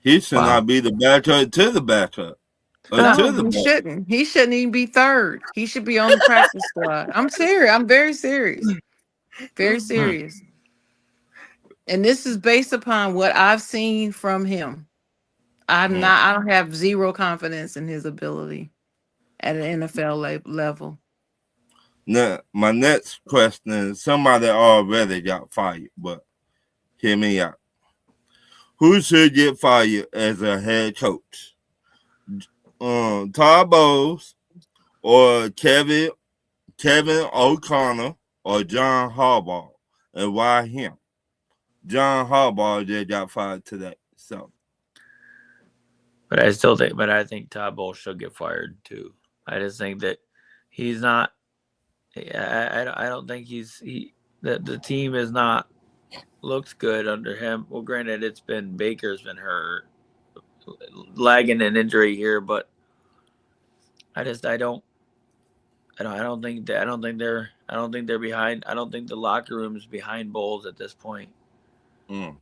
He should not be the backup to the backup. He shouldn't. He shouldn't even be third. He should be on the practice squad. I'm serious. I'm very serious. Very serious. And this is based upon what I've seen from him. I don't have zero confidence in his ability at an NFL level. Now, my next question is somebody already got fired, but hear me out. Who should get fired as a head coach? Todd Bowles or Kevin O'Connor or John Harbaugh, and why him? John Harbaugh just got fired today, so. But I think Todd Bowles should get fired too. I just think that he's not. I don't think the team is not looked good under him. Well, granted, Baker's been hurt, lagging an injury here, but I don't I don't think that. I don't think they're behind. I don't think the locker room's behind Bowles at this point. Mm.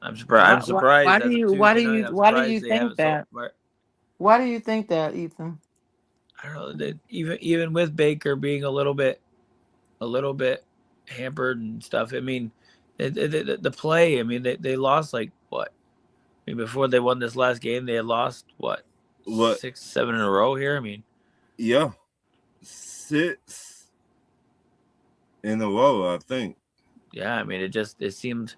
I'm surprised. I'm surprised as of Tuesday night. I'm why do you surprised they think haven't so. that? Why do you think that, Ethan? I don't know. That even with Baker being a little bit hampered and stuff. I mean, the play. I mean, they lost like what? I mean, before they won this last game, they had lost what? What? 6, 7 in a row here. I mean, yeah, 6 in a row, I think. Yeah, I mean, it seemed.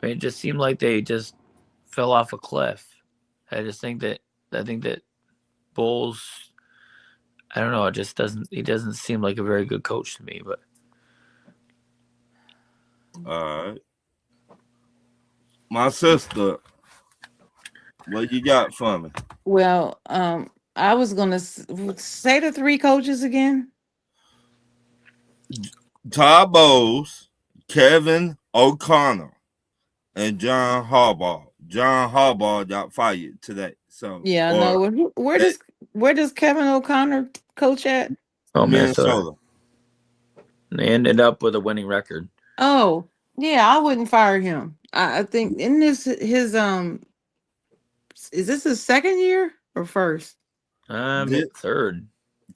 I mean, it just seemed like they just fell off a cliff. I think that Bowles. I don't know. It just doesn't. He doesn't seem like a very good coach to me. But All right, my sister, what you got for me? Well, I was gonna say the 3 coaches again. Todd Bowles, Kevin O'Connor, and John Harbaugh. John Harbaugh got fired today. So Yeah, no. Where does Kevin O'Connor coach at? Minnesota. They ended up with a winning record. Oh, yeah, I wouldn't fire him. I think in this his is this his second year or first? Third.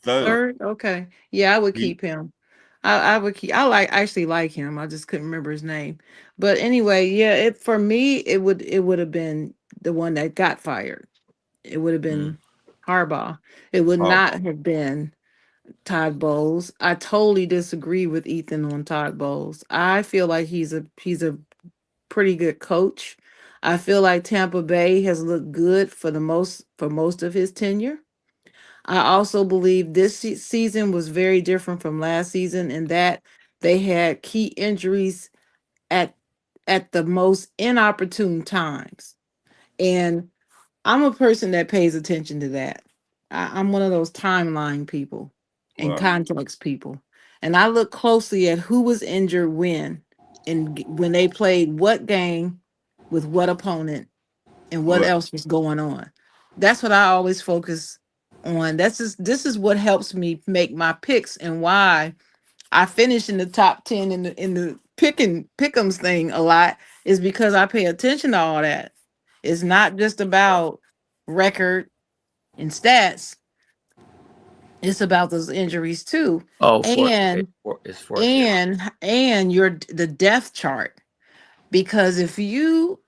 Third? Okay. Yeah, I would He- keep him. I would keep I actually like him. I just couldn't remember his name. But anyway, yeah, it for me it would have been the one that got fired. It would have been Harbaugh. It would not Harbaugh. have been Todd Bowles. I totally disagree with Ethan on Todd Bowles. I feel like he's a pretty good coach. I feel like Tampa Bay has looked good for most of his tenure. I also believe this season was very different from last season in that they had key injuries at the most inopportune times. And I'm a person that pays attention to that. I'm one of those timeline people and Right. context people. And I look closely at who was injured when and when they played what game with what opponent and what Right. else was going on. That's what I always focus on. This is what helps me make my picks and why I finish in the top 10 in the pick'ems thing a lot is because I pay attention to all that. It's not just about record and stats. It's about those injuries too. Oh, it's forecast. And the depth chart. Because if you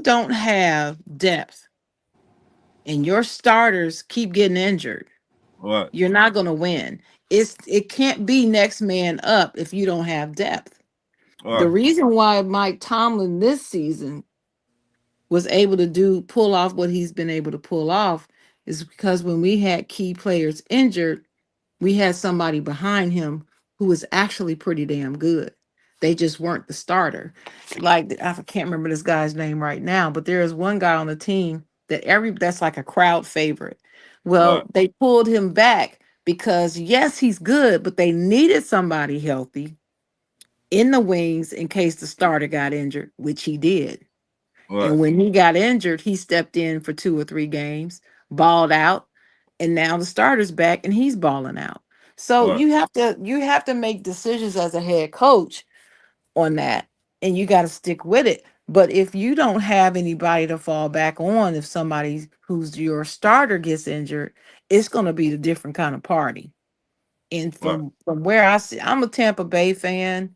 don't have depth and your starters keep getting injured, Right. you're not going to win. It can't be next man up if you don't have depth. The Right. reason why Mike Tomlin this season was able to pull off what he's been able to pull off is because when we had key players injured, we had somebody behind him who was actually pretty damn good. They just weren't the starter. Like I can't remember this guy's name right now, but there is one guy on the team that's like a crowd favorite. Well, Right. they pulled him back because yes, he's good, but they needed somebody healthy in the wings in case the starter got injured, which he did. Right. And when he got injured, he stepped in for 2 or 3 games, balled out, and now the starter's back and he's balling out. So Right. you have to make decisions as a head coach on that, and you got to stick with it. But if you don't have anybody to fall back on, if somebody who's your starter gets injured, it's going to be a different kind of party. And Right. from where I see, I'm a Tampa Bay fan.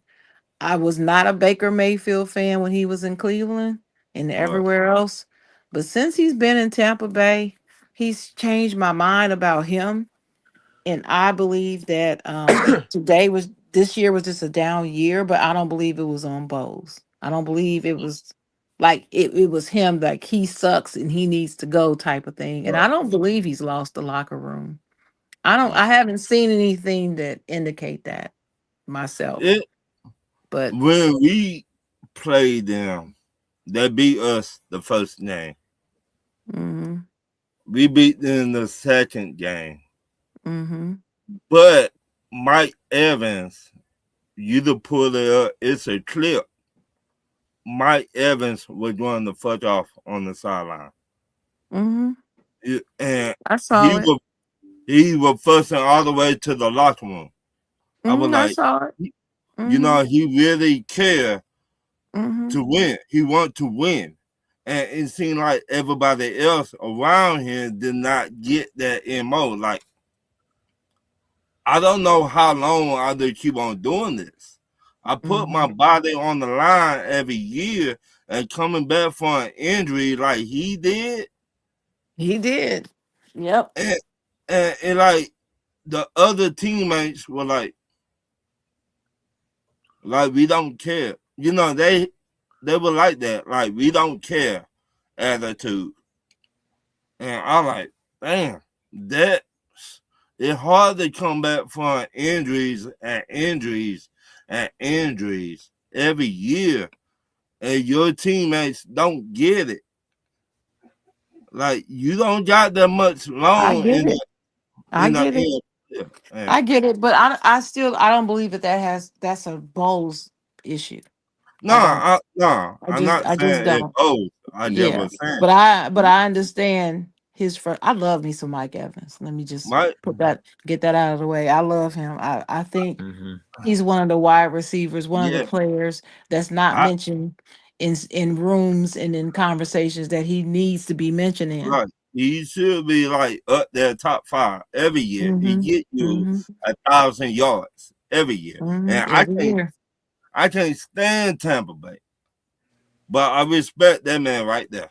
I was not a Baker Mayfield fan when he was in Cleveland and Right. everywhere else. But since he's been in Tampa Bay, he's changed my mind about him. And I believe that this year was just a down year, but I don't believe it was on Bowles. I don't believe it was like it was him, like he sucks and he needs to go type of thing. And I Right. don't believe he's lost the locker room. Right. I haven't seen anything that indicate that myself. It, But when we played them, they beat us the first game. mhm. We beat them the second game. Mm-hmm. But Mike Evans, you to pull it up, it's a clip. Mike Evans was running the fuck off on the sideline. Mm-hmm. And I saw it. he was fussing all the way to the locker room. I was I like, saw it. you know, he really cared Mm-hmm. to win. He wanted to win. And it seemed like everybody else around him did not get that MO. Like, I don't know how long I do keep on doing this. I put my body on the line every year, and coming back from an injury like he did. He did. Yep. And like the other teammates were like we don't care. You know, they were like that, like we don't care attitude. And I'm like, damn, that it's hard to come back from injuries and injuries and injuries every year, and your teammates don't get it. Like you don't got that much I long get in it. I get it. I get it, but I still don't believe that's a Bowles issue. No, I'm not I just saying it don't. both. I just Yeah, was saying but I understand his I love me some Mike Evans. Let me just my get that out of the way. I love him. I think Mm-hmm. he's one of the wide receivers, one of yeah. the players that's not I, mentioned in rooms and in conversations that he needs to be mentioned in. right. He should be like up there top 5 every year. He Mm-hmm. get you Mm-hmm. 1,000 yards every year. And Every year. I can't stand Tampa Bay. But I respect that man right there.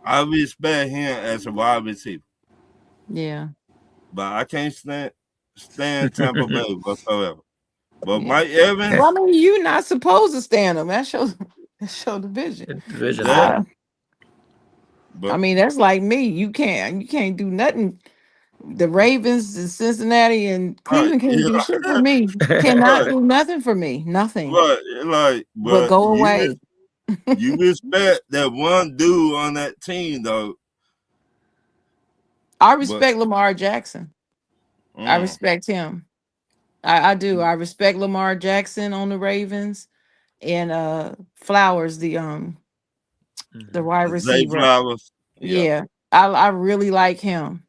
I respect him as a wide receiver. Yeah. But I can't stand Tampa Bay whatsoever. But Yeah. Mike Evans, Well, I mean, you're not supposed to stand him. That shows division. Division that, thing. but I mean, that's like me. You can't do nothing. The Ravens and Cincinnati and right, Cleveland can't do shit for yeah, me. Cannot right, do nothing for me. Nothing. right, like, But but go away. you respect that one dude on that team though. I But respect Lamar Jackson. I respect him. I do. I respect Lamar Jackson on the Ravens and Flowers, the Mm-hmm. wide Zay receiver. Flowers, yeah. Yeah. I really like him.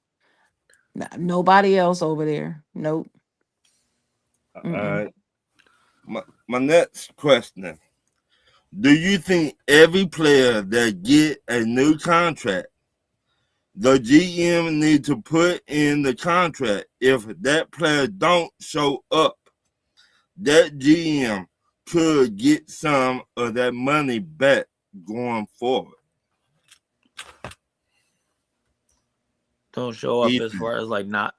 Nobody else over there. Nope. My next question: do you think every player that get a new contract, the GM need to put in the contract if that player don't show up, that GM could get some of that money back going forward? Don't show up as Ethan. far as like not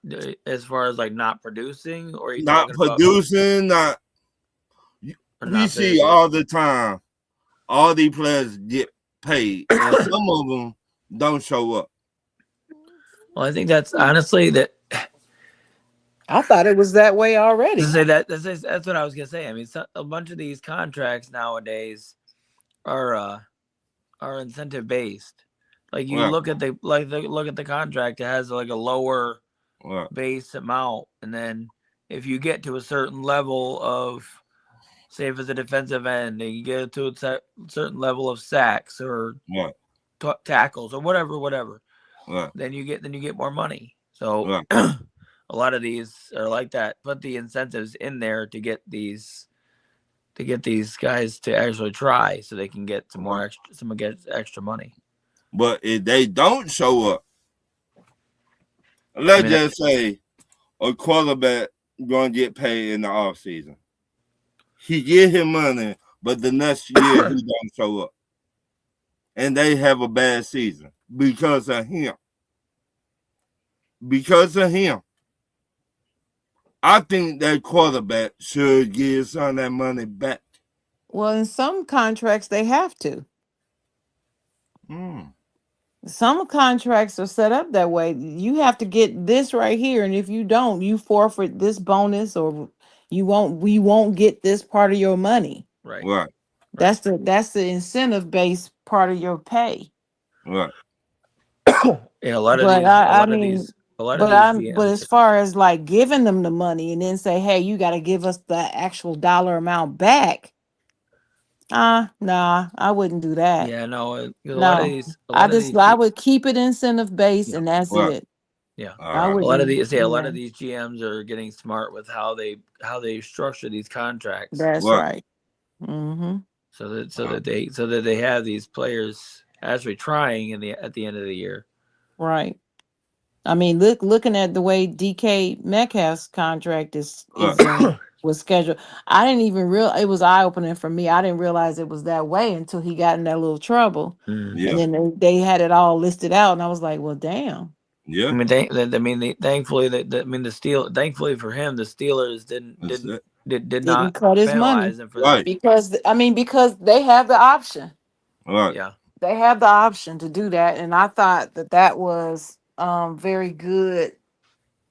producing, or are you Not talking about producing, not or we not see finishing? all the time, all these players get paid, and some of them don't show up. Well, I think that's honestly that. I thought it was that way already. To say that's what I was gonna say. I mean, a bunch of these contracts nowadays are incentive based. Like you Right, look at the contract, it has like a lower right, base amount, and then if you get to a certain level of, say, if it's a defensive end, and you get to a certain level of sacks or right, tackles or whatever, right, then you get more money. So right. a lot of these are like that. Put the incentives in there to get these guys to actually try, so they can get some more extra, someone gets extra money. But if they don't show up, I let's mean, just say a quarterback gonna get paid in the off season. He get his money, but the next year he don't show up, and they have a bad season because of him. Because of him, I think that quarterback should give some of that money back. Well, in some contracts they have to. Some contracts are set up that way. You have to get this right here, and if you don't, you forfeit this bonus, or we won't get this part of your money. right. Right, That's the incentive based part of your pay. right. Yeah, a lot of But these but GMs. as far as like giving them the money and then say, hey, you got to give us the actual dollar amount back. Nah, I wouldn't do that. Yeah, no, a lot of No, these, I would keep it incentive based, yeah, and that's Right. it. Yeah. All I right. A lot of wouldn't. these, yeah, a lot Yeah, of these GMs are getting smart with how they structure these contracts, that's What? right. Mm-hmm. so that they have these players actually trying at the end of the year. Right. I mean, looking at the way DK Metcalf's contract What? was scheduled. I didn't even real. It was eye opening for me. I didn't realize it was that way until he got in that little trouble, Mm. and Yeah. then they had it all listed out, and I was like, well, damn. Yeah. I mean, thankfully, thankfully for him, the Steelers That's it. did Didn't not cut his money penalize him for that. Right. because I mean because they have the option. Right. Yeah. They have the option to do that, and I thought that was very good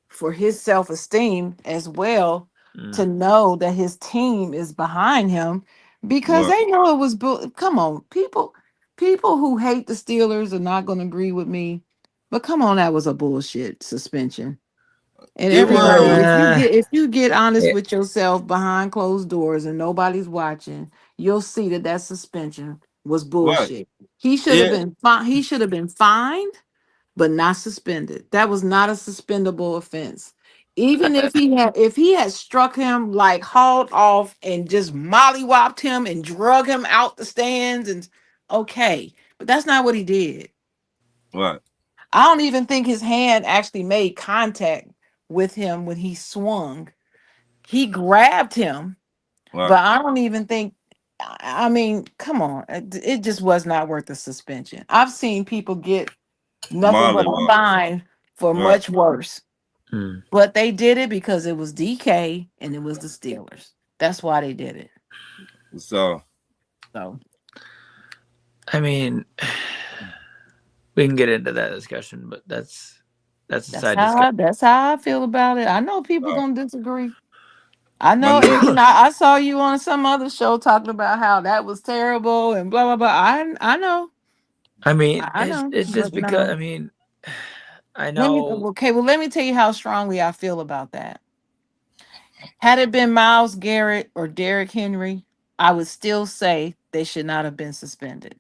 for his self-esteem as well, to Mm. know that his team is behind him, because Right. they know it was come on, people who hate the Steelers are not going to agree with me, but come on, that was a bullshit suspension. And It everybody, was. if you get honest Eh, with yourself behind closed doors and nobody's watching, you'll see that suspension was Right. bullshit. He should have It. been he should have been fined, but not suspended. That was not a suspendable offense. Even if he had struck him, like hauled off and just mollywopped him and drug him out the stands, and okay, but that's not what he did. Right. I don't even think his hand actually made contact with him when he swung. He grabbed him, Right. but I don't even think. I mean, come on, it just was not worth the suspension. I've seen people get nothing but Molly a was. fine for Right. much worse. mm. But they did it because it was DK and it was the Steelers. That's why they did it. So. So I mean, we can get into that discussion, but that's a side discussion. that's how I feel about it. I know people Uh, gonna disagree. I my know, next. and you know, I saw you on some other show talking about how that was terrible and blah blah blah. I know, I mean, I know, it's just but because I no. mean, I Let me know. okay. Well, let me tell you how strongly I feel about that. Had it been Miles Garrett or Derrick Henry, I would still say they should not have been suspended.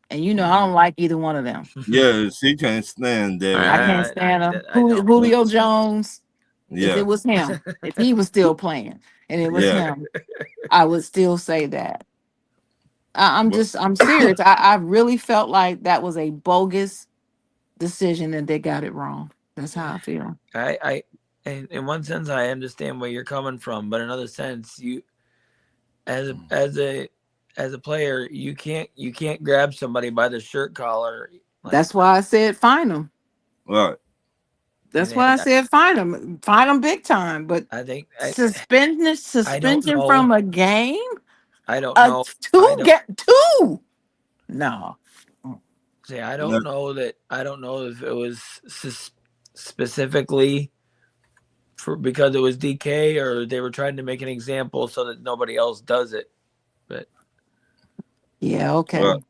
And you know, I don't like either one of them. Yeah. She can't stand Derrick I can't Henry. stand them. I know. Julio Jones, if it Yeah. was him, if he was still playing and it was Yeah. him, I would still say that. But I'm serious. I really felt like that was a bogus decision and they got it wrong. That's how I feel. I in one sense I understand where you're coming from, but in another sense, you as a player, you can't grab somebody by the shirt collar like That's why I said fine them. right. That's why I and said fine them big time. But I think I don't suspension know. from a game, I don't know. I don't two. No, see. I No, don't know that. I don't know if it was specifically for because it was DK or they were trying to make an example so that nobody else does it. But yeah, okay. right.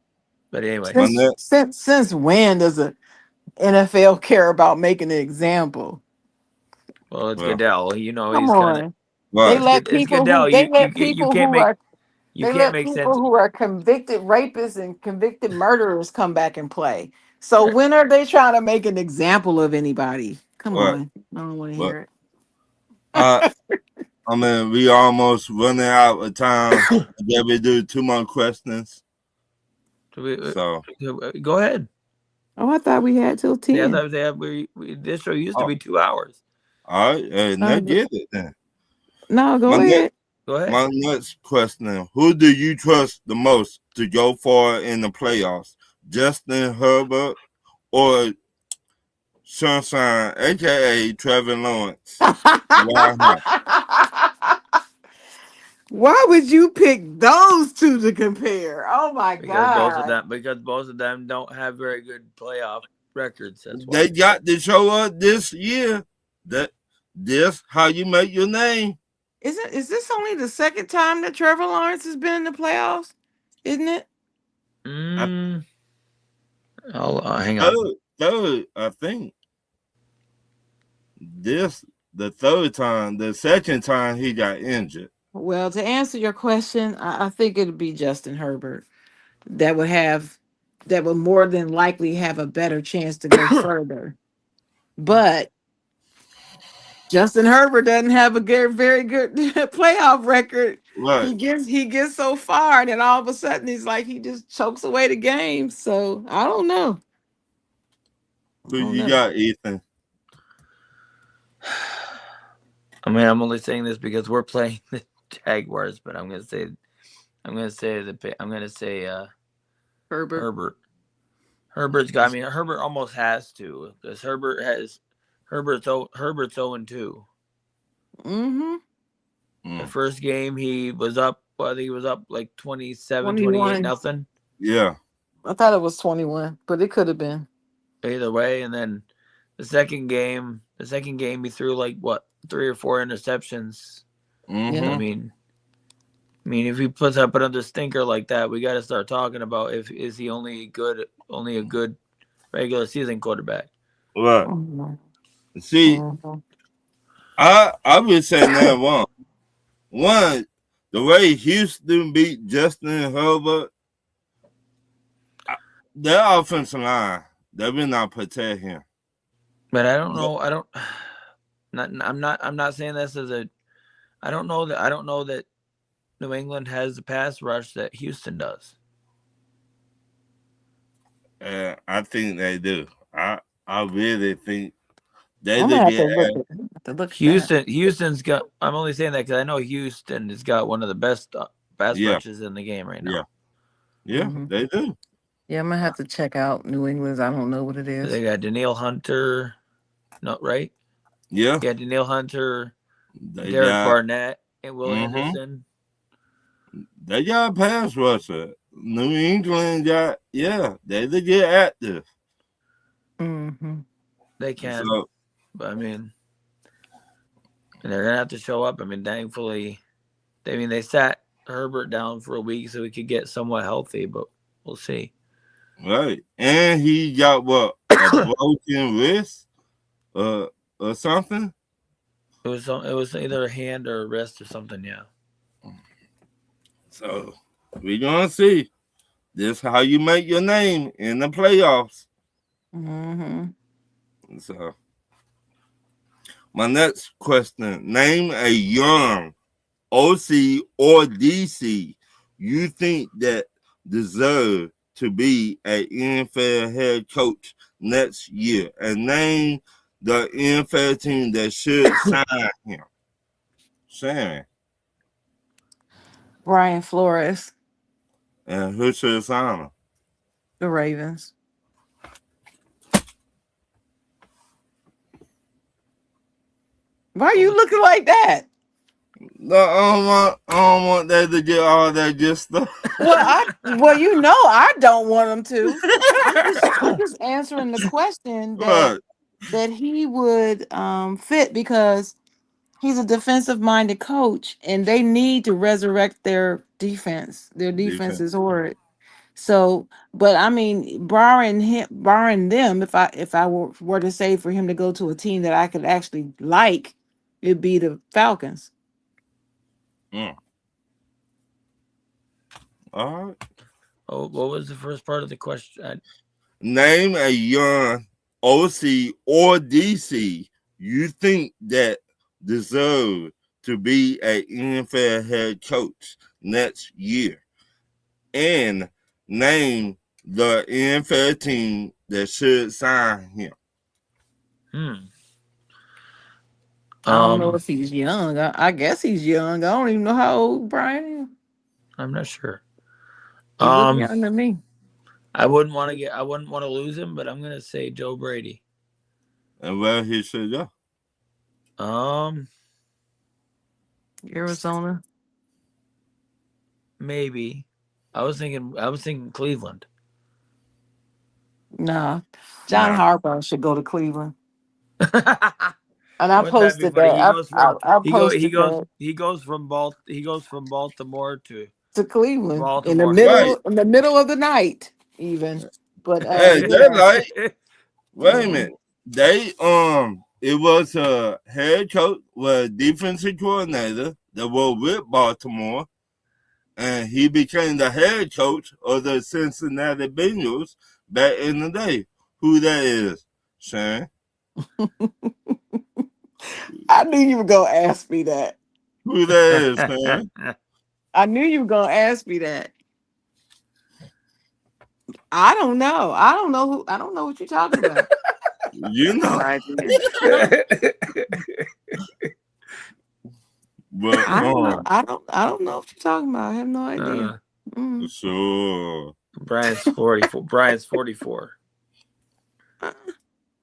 anyway, My next. Since when does a NFL care about making an example? well, it's Well. Goodell. You know, Come he's kind of on. They Right. let it's people Goodell. You can't who make are you can't make sense. convicted rapists and convicted murderers come back and play. So when are they trying to make an example of anybody? Come Right. on. I don't want to But hear it. I mean, we almost running out of time. Yeah, we do 2 more questions. So. Go ahead. Oh, I thought we had till Yeah, I 10. thought they had, this show used to be 2 hours. All right, now get it then. No, go My ahead. Go ahead. My next question: who do you trust the most to go far in the playoffs? Justin Herbert or Sunshine, aka Trevor Lawrence? Why would you pick those two to compare? Oh my Because God. both of them don't have very good playoff records. That's why. They got to show up this year. This how you make your name. Is this only the second time that Trevor Lawrence has been in the playoffs? Isn't it? Hang on. Third, I think. This the third time. The second time he got injured. Well, to answer your question, I think it'd be Justin Herbert that would more than likely have a better chance to go further. But Justin Herbert doesn't have a very good playoff record. Right. He gets so far, and then all of a sudden he's like he just chokes away the game. So I don't know. Who I don't you know. got, Ethan? I mean, I'm only saying this because we're playing the Jaguars, but I'm gonna say Herbert. Herbert. Herbert almost has to because Herbert's 0-2. Mm-hmm. The Mm. first game he was up. Well, I think he was up like 27, 28 21. nothing. Yeah. I thought it was 21, but it could have been. Either way, and then the second game he threw like what 3 or 4 interceptions. Mm-hmm. Yeah. I mean, if he puts up another stinker like that, we got to start talking about is he only a good regular season quarterback. Right. Mhm. See, Mhm. I would say that one, the way Houston beat Justin Herbert, their offensive line, they will not protect him. But I don't know. I'm not saying this as a. I don't know that New England has the pass rush that Houston does. I think they do. I really think they I'm do gonna have get to look at that. Houston's got. I'm only saying that because I know Houston has got one of the best pass Yeah. rushes in the game right now. Yeah, Mhm. they do. Yeah, I'm gonna have to check out New England's. I don't know what it is. They got Daniil Hunter, no right? Yeah, Yeah, Daniil Hunter, they Derek got Barnett, and Will Mhm. Anderson. they got a pass rusher. New England got they did get active. Mm-hmm. They can, So but I mean, and they're gonna have to show up. I mean, thankfully, they sat Herbert down for a week so he could get somewhat healthy, but we'll see. right, and he got what a broken wrist, or something. It was either a hand or a wrist or something. Yeah. So we're gonna see. This how you make your name in the playoffs. Mm-hmm. So my next question: name a young OC or DC you think that deserve to be an NFL head coach next year, and name the NFL team that should sign him. Sharon, Brian Flores, and who should sign him? the Ravens. Why are you looking like that? No, I don't want that to get all that good stuff. Well, you know, I don't want him to. I'm just answering the question Right. that he would fit because he's a defensive minded coach and they need to resurrect their defense. Their defense is horrid. So, but I mean, barring them, if I were to say for him to go to a team that I could actually like, it'd be the Falcons. All right. Oh, what was the first part of the question? Name a young OC or DC you think that deserve to be an NFL head coach next year, and name the NFL team that should sign him. I don't know if he's young. I guess he's young. I don't even know how old Brian is. I'm not sure. He looks young to me. I wouldn't want to lose him, but I'm gonna say Joe Brady. And where he should go? Arizona. Maybe. I was thinking Cleveland. Nah. John Harbaugh should go to Cleveland. And I Wouldn't that be posted funny? that. I posted he goes from Baltimore to Cleveland Baltimore. in the middle of the night, even. But Hey, they're like, wait a Yeah. minute. They it was a head coach, was defensive coordinator that was with Baltimore, and he became the head coach of the Cincinnati Bengals back in the day. Who that is, Shane? I knew you were gonna ask me that. Who that is, man? I knew you were gonna ask me that. I don't know. I don't know who. I don't know what you're talking about. You know, Right there. but I don't know. I don't know what you're talking about. I have no idea. Mm. sure. Brian's 44. Brian's 44.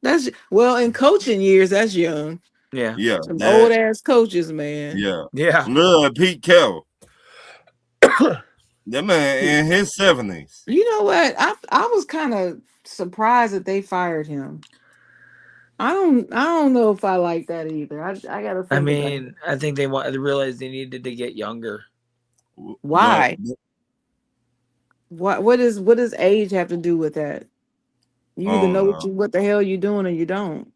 That's well in coaching years. That's young. Yeah. Yeah, Some that, old ass coaches, man. yeah. Yeah. Look at Pete Carroll. That man in his 70s. You know what? I was kind of surprised that they fired him. I don't know if I like that either. I gotta think I about it. mean, I think they realized they needed to get younger. Why? But, What does age have to do with that? You either know what the hell you're doing or you don't.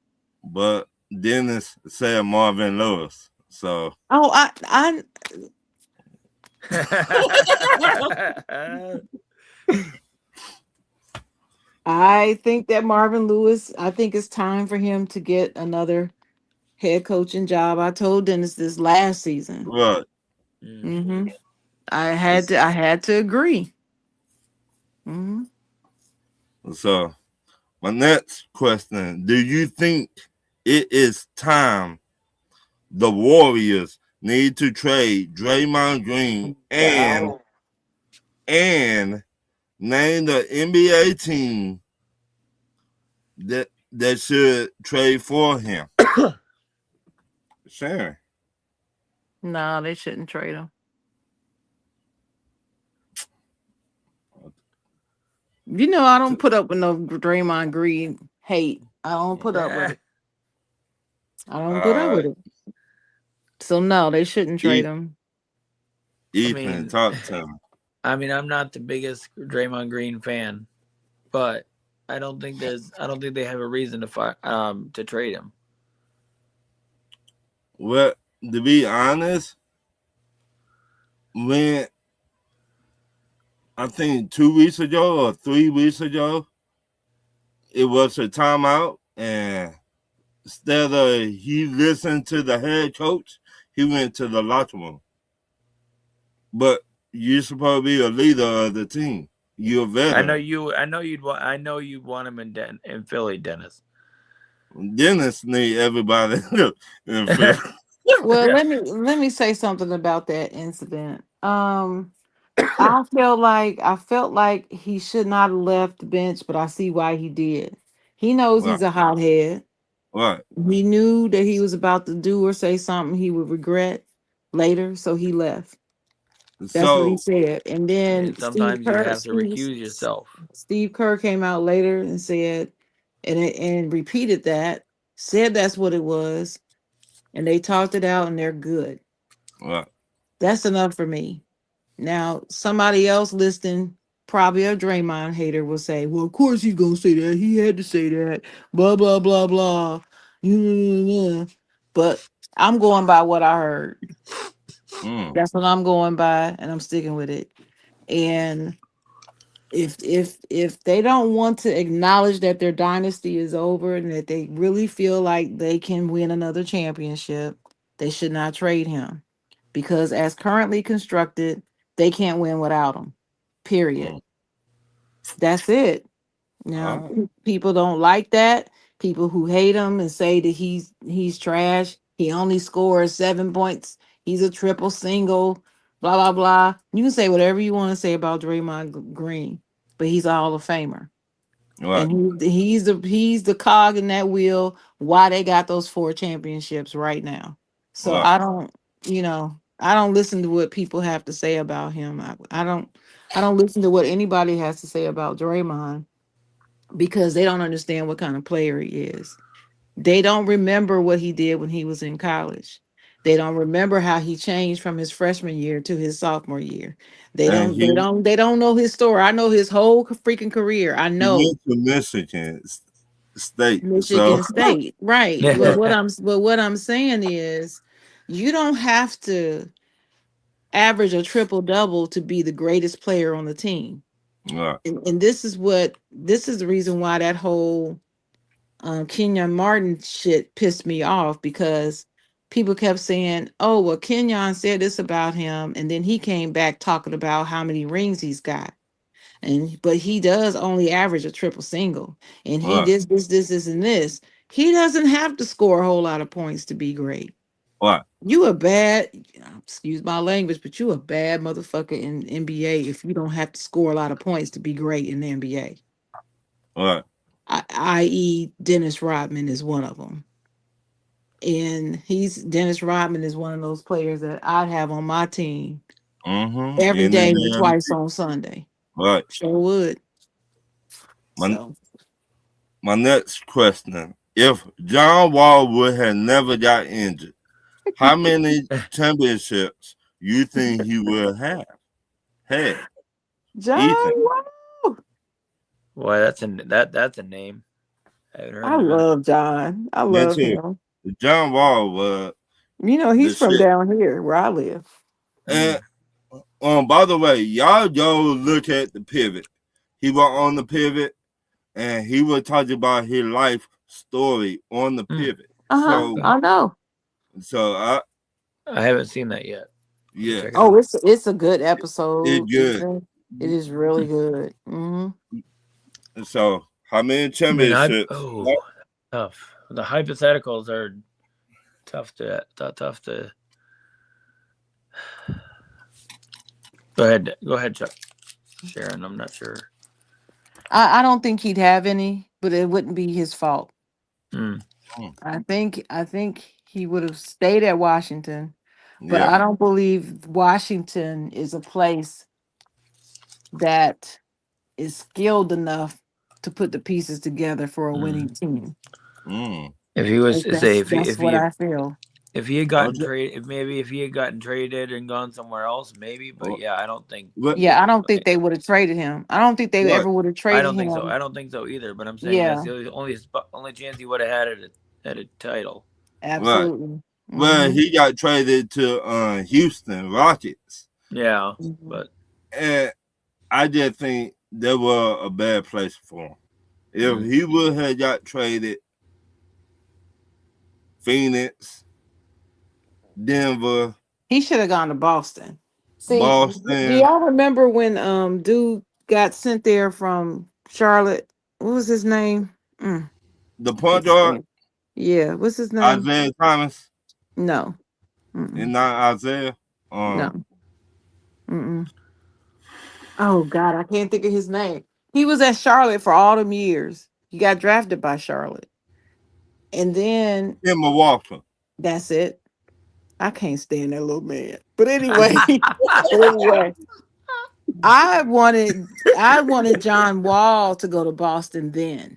but Dennis said Marvin Lewis. So Oh, I think that Marvin Lewis, I think it's time for him to get another head coaching job. I told Dennis this last season. what? Mm-hmm. I had to agree. Mm-hmm. So my next question: do you think it is time the Warriors need to trade Draymond Green and name the NBA team that should trade for him? Sure. No, they shouldn't trade him. You know, I don't put up with no Draymond Green hate. I don't put up with it. I don't put up with it. So no, they shouldn't trade him. Ethan, talk to him. I mean, I'm not the biggest Draymond Green fan, but I don't think they have a reason to trade him. Well, to be honest, when I think 2 weeks ago or 3 weeks ago, it was a timeout, and instead of he listened to the head coach, he went to the locker room. But you're supposed to be a leader of the team. You're a veteran. I know you'd want him in Philly, Dennis. Dennis need everybody in Philly. Well, let me say something about that incident. I felt like he should not have left the bench, but I see why he did. He knows he's a hothead. Right. He knew that he was about to do or say something he would regret later, so he left. That's what he said. And then sometimes you have to recuse yourself. Steve Kerr came out later and said, and repeated that, said that's what it was, and they talked it out, and they're good. Right. That's enough for me. Now, somebody else listening, probably a Draymond hater, will say, well, of course he's going to say that. He had to say that. Blah, blah, blah, blah. But I'm going by what I heard. That's what I'm going by, and I'm sticking with it. And if they don't want to acknowledge that their dynasty is over and that they really feel like they can win another championship, they should not trade him. Because as currently constructed, they can't win without him. Period. That's it. Now, people don't like that. People who hate him and say that he's trash. He only scores 7 points. He's a triple single. Blah blah blah. You can say whatever you want to say about Draymond Green, but he's a Hall of Famer. Right. And he's the cog in that wheel. Why they got those 4 championships right now? So I don't listen to what people have to say about him. I don't listen to what anybody has to say about Draymond, because they don't understand what kind of player he is. They don't remember what he did when he was in college. They don't remember how he changed from his freshman year to his sophomore year. They don't know his story. I know his whole freaking career. I know. He went to Michigan State. State, right? But what I'm saying is, you don't have to average a triple double to be the greatest player on the team. Right. And this is the reason why that whole Kenyon Martin shit pissed me off because people kept saying, "Oh, well, Kenyon said this about him," and then he came back talking about how many rings he's got, and but he does only average a triple single, and he What? this, and this. He doesn't have to score a whole lot of points to be great. What? You a bad, excuse my language, but you a bad motherfucker in NBA if you don't have to score a lot of points to be great in the NBA. What? I.e., Dennis Rodman is one of them. And Dennis Rodman is one of those players that I'd have on my team Mm-hmm. every In the day and damn. twice on Sunday. Right. Sure would. My, So my next question: if John Wall would have never got injured, how many championships you think he would have had? John Ethan. Wall. Boy, that's a name. I haven't heard I of it. love John. I Me love too. him. John Wall was You know, the he's from shit. down here where I live. And by the way, y'all go look at the pivot. He was on the pivot, and he was talking about his life story on the pivot. Uh-huh. I know. So I haven't seen that yet. yeah, Check it Oh, out. it's a good episode. it's good. It is really good. Hmm. So how many I mean, championships? tough. The hypotheticals are tough to. Go ahead, Chuck. Sharon, I'm not sure. I don't think he'd have any, but it wouldn't be his fault. Mm. I think he would have stayed at Washington, but Yeah. I don't believe Washington is a place that is skilled enough to put the pieces together for a winning team. Mm. If he was say That's what I feel. if he had gotten Okay. traded, if he had gotten traded and gone somewhere else, maybe. But yeah, I don't think. Yeah, I don't think they would have traded him. I don't think they Right. ever would have I traded don't think him. so. I don't think so either. But I'm saying that's the only chance he would have had at a title. Absolutely. Well, he got traded to Houston Rockets. Yeah, but And I just think they were a bad place for him. If he would have got traded, Phoenix, Denver, he should have gone to Boston. See, Boston. do y'all remember when dude got sent there from Charlotte? What was his name? The point guard? Yeah, what's his name? Isaiah Thomas? No. And not Isaiah? No. Oh God, I can't think of his name. He was at Charlotte for all them years. He got drafted by Charlotte. And then in Milwaukee. That's it. I can't stand that little man. But anyway, I wanted John Wall to go to Boston then.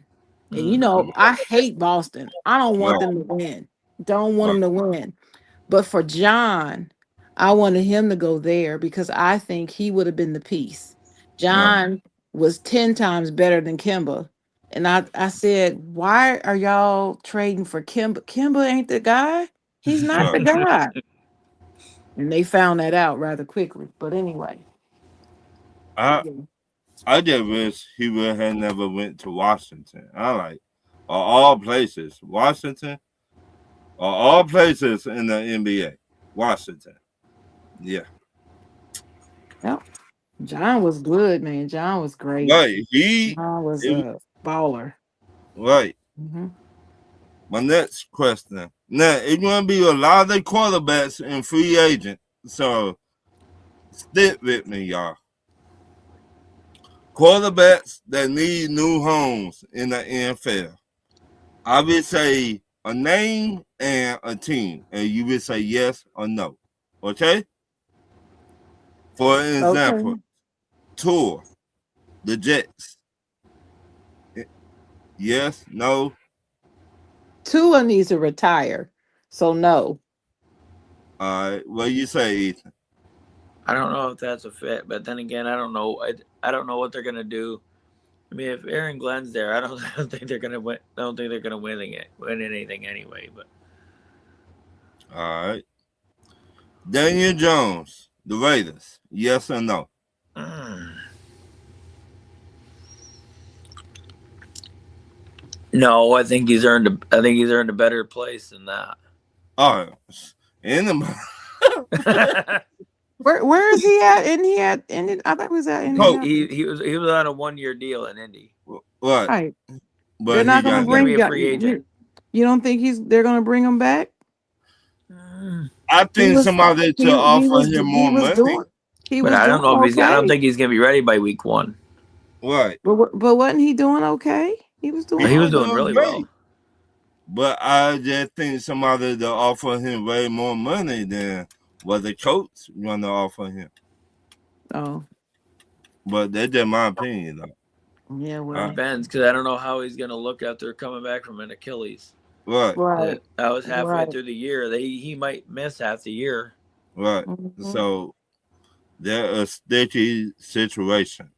And you know, I hate Boston. I don't want them to win. Don't want them to win. But for John, I wanted him to go there because I think he would have been the piece. John was 10 times better than Kemba. And I said, why are y'all trading for Kemba? Kemba ain't the guy. He's not the guy. And they found that out rather quickly. But anyway. I just wish he would have never went to Washington. I like all places. Washington or all places in the NBA. Washington. Yeah. Yep. John was good, man. John was great. Right. John was a baller. Right. My next question. Now, it's going to be a lot of quarterbacks in free agent. So, stick with me, y'all. Quarterbacks that need new homes in the NFL. I would say a name and a team, and you would say yes or no. Okay? For example, Tua, the Jets. Yes, no. Tua needs to retire, so no. All right, what you say, Ethan? I don't know if that's a fit, but then again, I don't know. I don't know what they're gonna do. I mean, if Aaron Glenn's there, I don't think they're gonna win. I don't think they're gonna win anything anyway. But all right, Daniel Jones, the Raiders. Yes or no? No, I think he's earned a better place than that. Oh, in the Where is he at? Isn't he at Indy? I thought he was at Indianapolis. he was on a 1-year deal in Indy. what? Right. But They're he not going got to He's gonna bring be a free agent. You don't think they're going to bring him back? I think somebody to offer him more money. But I don't know if I don't think he's gonna be ready by week 1. Right. But wasn't he doing okay? He was doing. He was doing really well. But I just think somebody to offer him way more money than what the coach want to offer him. Oh. But that's just my opinion, though. Yeah, well, Depends, because I don't know how he's gonna look after coming back from an Achilles. Right. That was halfway Right. through the year. He might miss half the year. Right. Mhm. So they're a sticky situation.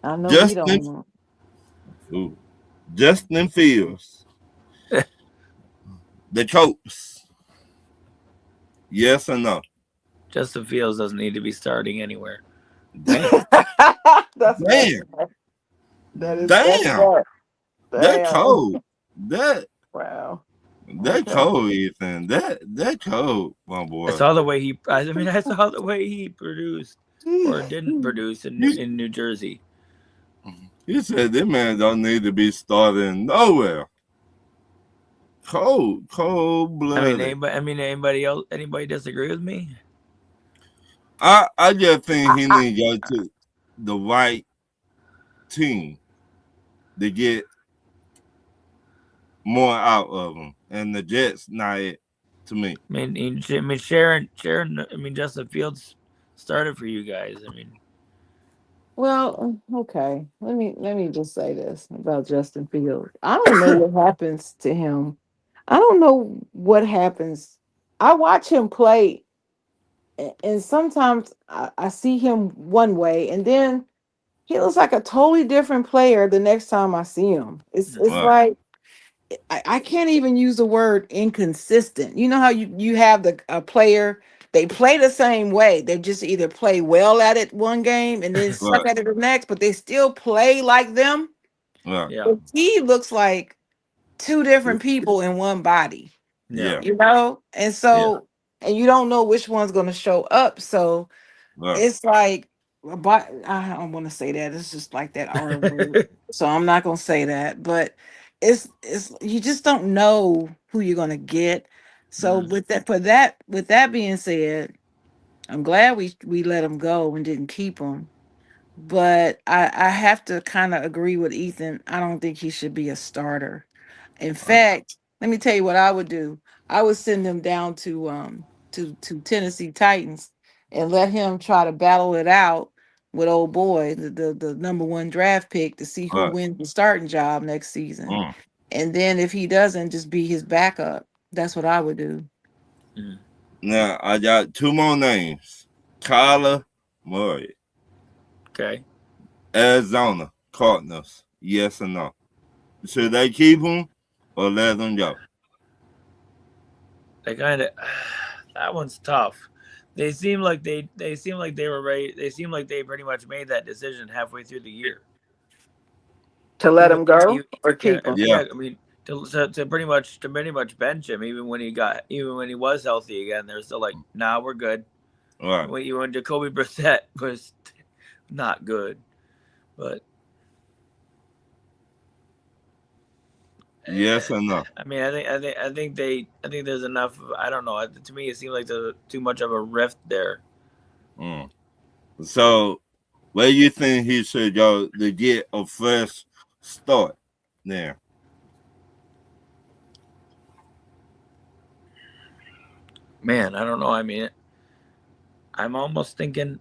I know Justin- we don't know. Ooh. Justin Fields. The coach. Yes or no? Justin Fields doesn't need to be starting anywhere. Damn. That's Damn. That is Damn. That Damn. cold. That Wow. that cold, Ethan. That cold, my boy. I saw the way he produced or didn't produce in New Jersey. He said this man don't need to be starting nowhere. Cold blooded. Anybody disagree with me? I just think he need to go to the right team to get more out of him, and the Jets not it to me. Justin Fields started for you guys. Well, okay. Let me just say this about Justin Fields. I don't know what happens to him. I don't know what happens. I watch him play, and sometimes I see him one way, and then he looks like a totally different player the next time I see him. It's Right. like I can't even use the word inconsistent. You know how you have a player, they play the same way. They just either play well at it one game and then suck at it the next, but they still play like them. Right. Yeah. But he looks like two different people in one body. Yeah. You know? And so and you don't know which one's going to show up. So Right. it's like, but I don't want to say that. It's just like that R word. So I'm not gonna say that. But it's you just don't know who you're gonna get. So with that being said, I'm glad we let him go and didn't keep him. But I have to kind of agree with Ethan. I don't think he should be a starter. In fact, let me tell you what I would do. I would send him down to Tennessee Titans and let him try to battle it out with old boy, the number 1 draft pick, to see who Right. wins the starting job next season. Mm. And then if he doesn't, just be his backup. That's what I would do. Now I got 2 more names. Kyler Murray. Okay. Arizona Cardinals. Yes or no? Should they keep him or let him go? They kind of that one's tough. They seem like they were ready. They seem like they pretty much made that decision halfway through the year. To let him go or keep him? Yeah. To pretty much bench him even when he was healthy again. They're still like, nah, we're good. Right. When Jacoby Brissett was not good, but yes or no? I think there's enough. I don't know. To me, it seems like there's too much of a rift there. So, where you think he should go to get a fresh start there? Man, I don't know. I'm almost thinking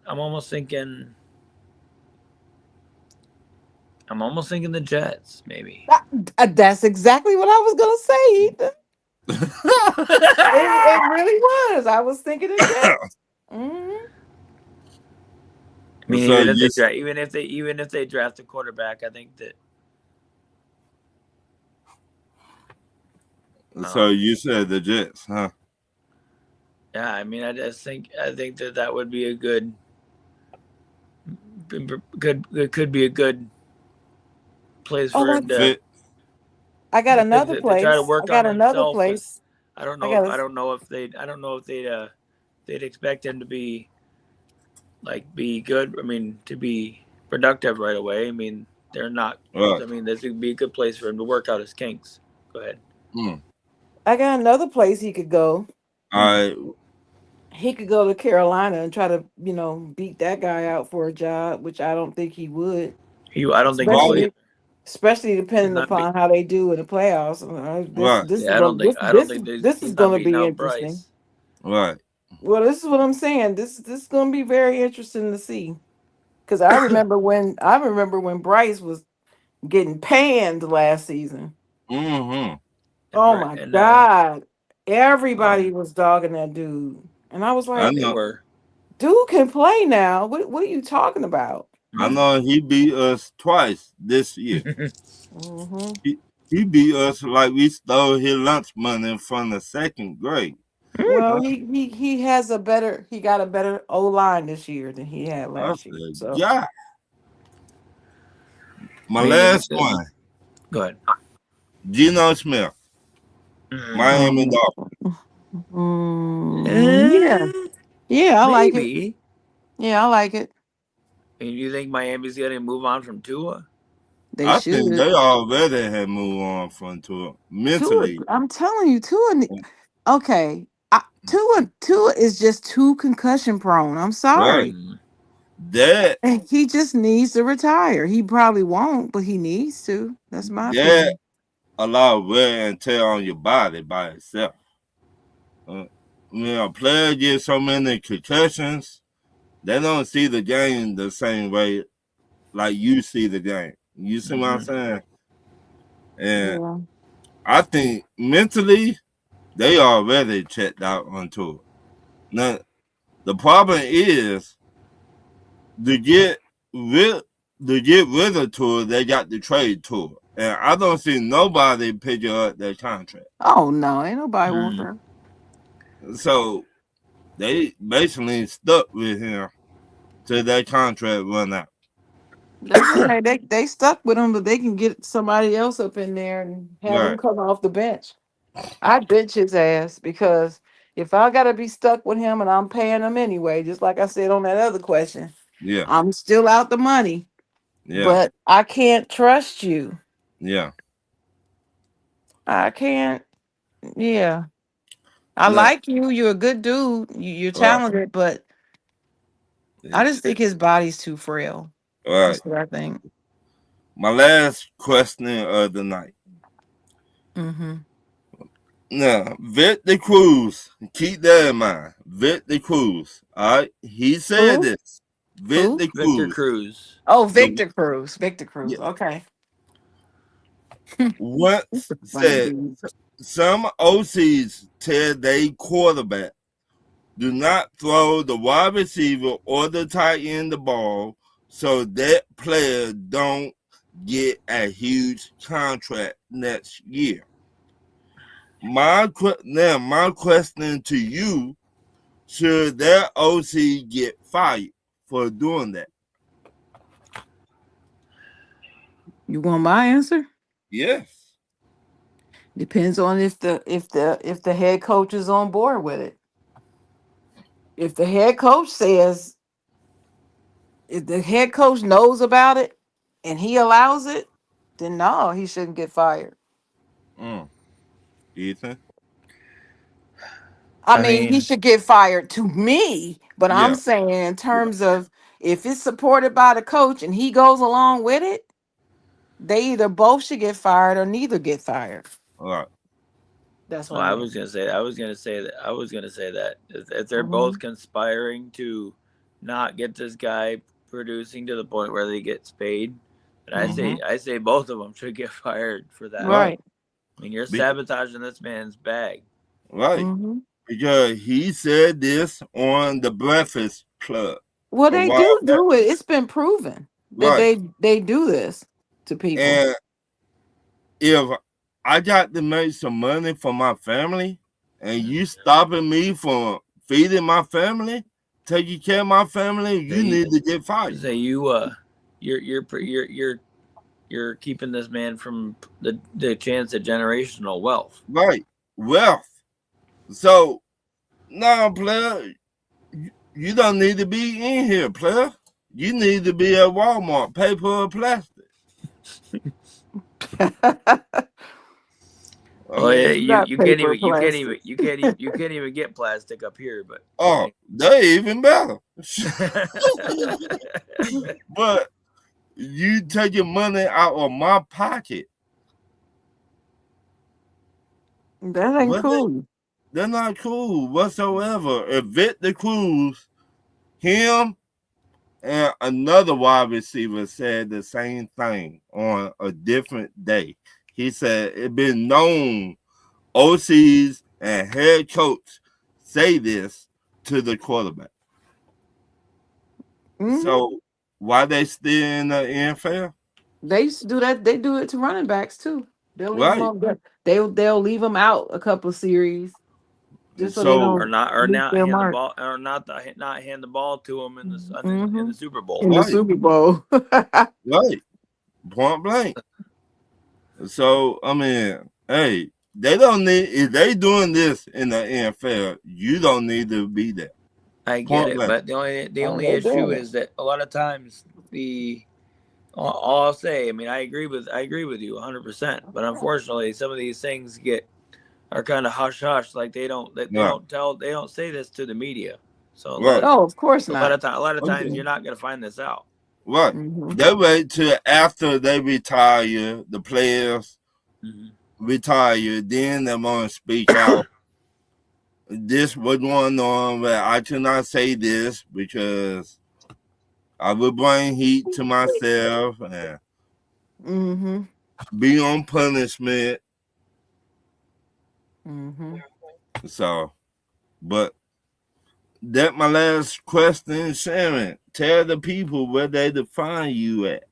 the Jets, maybe. That's exactly what I was gonna say, Ethan. It really was. I was thinking of that. Even if they draft a quarterback, I think that. So you said the Jets, huh? Yeah, I think that would be a good. It could be a good place for him to. I got another They try to place. I work on got another himself, but place. I don't I know. got I a, don't know if they'd expect him to be be good. I mean, to be productive right away. I mean, they're not. Right. I mean, this would be a good place for him to work out his kinks. Go ahead. Mm. I got another place he could go. All right. He could go to Carolina and try to, beat that guy out for a job, which I don't think he would. I don't think he will Right. either. Especially He's depending not. Be, upon how they do in the playoffs. This Right. this is yeah, I don't going think. this I don't this think this is he's not going to beating be out interesting. Bryce. Right. Well, this is what I'm saying. This is going to be very interesting to see. Because I remember when Bryce was getting panned last season. Mm-hmm. Oh my And God. Everybody was dogging that dude. And I was I like, they know. were. dude can play now. What are you talking about? I know he beat us twice this year. Hmm He beat us like we stole his lunch money from the second grade. Well, I, he got a better O line this year than he had I last year. said, So yeah. My I mean, last one, go ahead. Geno Smith, Miami Dolphins. yeah. Yeah, I like it. Maybe. Yeah, I like it. And you think Miami's going to move on from Tua? They I think should. they already had moved on from Tua Tua, mentally. I'm telling you, okay. Tua is just too concussion prone. I'm Right. sorry. That And he just needs to retire. He probably won't, but he needs to. That's my that opinion. a lot of wear and tear on your body by itself. When a player gets so many concussions, they don't see the game the same way like you see the game. You see what I'm saying? And Yeah. I think mentally they already checked out on tour. Now the problem is to get rid of tour, they got to trade tour. And I don't see nobody picking up their contract. Oh no, ain't nobody want that. So they basically stuck with him till that contract run out. That's okay. They stuck with him, but they can get somebody else up in there and have him Right. come off the bench. I bench his ass because if I gotta be stuck with him and I'm paying him anyway, just like I said on that other question, Yeah. I'm still out the money. Yeah. But I can't trust you. Yeah. I can't. Yeah. I No. like you. You're a good dude. You're talented, but I just think his body's too frail. All right. That's what I think. My last question of the night. Mm-hmm. Now, Victor Cruz, keep that in mind. Victor Cruz. All right. He said Who? this. Victor Victor Cruz. Cruz. Oh, Victor Cruz. Victor Cruz. Yeah. Okay. Once Funny said dude. some OCs tell they quarterback do not throw the wide receiver or the tight end the ball so that player don't get a huge contract next year. My question to you, should that OC get fired for doing that? You want my answer? Yes. Depends on if the head coach is on board with it. If the head coach says, if the head coach knows about it and he allows it, then no, he shouldn't get fired. Ethan? I I mean, he mean, should get fired to me, but I'm Yeah. saying in terms of if it's supported by the coach and he goes along with it, they either both should get fired or neither get fired. All right. That's well, what I I mean. was gonna say that if they're Mhm. both conspiring to not get this guy producing to the point where he gets paid, and I say both of them should get fired for that. Right. I mean, you're Be- sabotaging this man's bag. Right. hmm Because he said this on the Breakfast Club. Well, a they while back. do it. It's been proven that Right. they do this to people. And if I got to make some money for my family and you stopping me from feeding my family, taking care of my family, you need to get fired. Say you're you're keeping this man from the chance at generational wealth. Right. Wealth. So now, player, you don't need to be in here, player. You need to be at Walmart, paper or plastic. Oh yeah, Not you can't paper, even get plastic up here, but Oh, they're even better. But you taking money out of my pocket. That ain't What cool. They're not cool whatsoever. If Victor Cruz, him, and another wide receiver said the same thing on a different day. He said it been known OCs and head coach say this to the quarterback. Mhm. So why they still in the NFL? They used to do that. They do it to running backs too. They'll leave Right. them up. They'll leave them out a couple of series just so they So don't or not leave their hand the mark ball or not hand the ball to him in Mhm. the Super Bowl. in the Right. Super Bowl. right, point blank. So I mean, hey, they don't need if they doing this in the NFL, you don't need to be there. I get Point it, blank. but the only they're issue doing it. is that a lot of times all I'll say, I mean, I agree with you 100%, but unfortunately, some of these things are kind of hush hush, like they don't say this to the media. So Right. Oh, of course a lot not. of times Okay. you're not going to find this out. Right. Mhm. They wait till after they retire, the players retire, then they're gonna speak out. This was going on, but I cannot say this because I would bring heat to myself and Mhm. be on punishment. Mhm. So, but that my last question, Sharon. Tell the people where they define you at.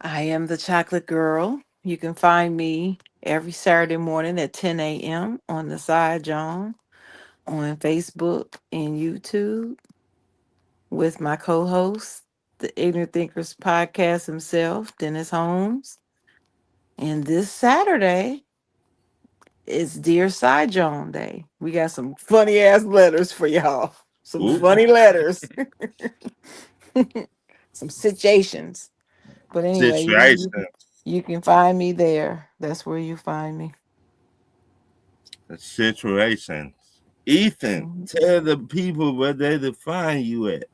I am the Chocolate Girl. You can find me every Saturday morning at 10 a.m. on the Side John on Facebook and YouTube with my co-host, the Ignorant Thinkers podcast himself, Dennis Holmes. And this Saturday is Dear Side John Day. We got some funny ass letters for y'all. Some Ooh. funny letters. Some situations. But anyway, Situation. you can find me there. That's where you find me. Situations. Ethan, tell the people where they define you at.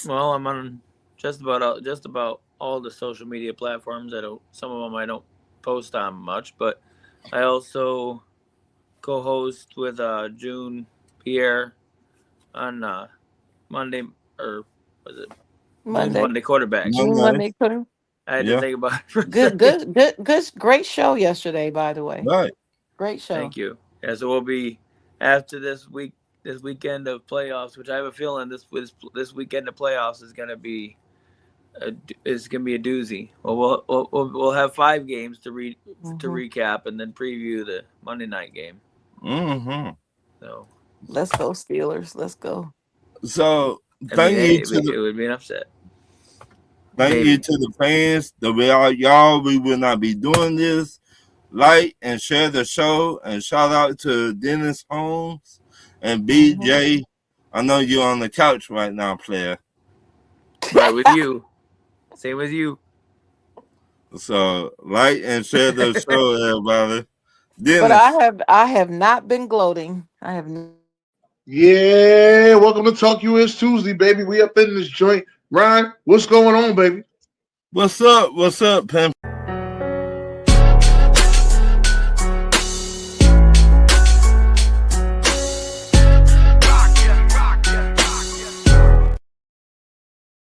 Well, I'm on just about all the social media platforms. Some of them I don't post on much, but I also co-host with June Pierre on Monday, or was it Monday quarterbacks? Monday quarter. I had to think about it for a Good, second. good, great show yesterday, by the way. Right. Great show. Thank you. Yeah, so we'll be after this weekend of playoffs, which I have a feeling this weekend of playoffs is gonna be a doozy. Well, we'll have 5 games to recap and then preview the Monday night game. Mm-hmm. So let's go Steelers. Let's go. So it would be an upset. Thank you to the fans. We will not be doing this. Like and share the show, and shout out to Dennis Holmes and BJ. I know you're on the couch right now, player. Right with you. Same with you. So like and share the show, everybody. Dennis. But I have not been gloating. I have. Yeah, welcome to Talk US Tuesday, baby. We up in this joint. Ryan, what's going on, baby? What's up? What's up, Pimp?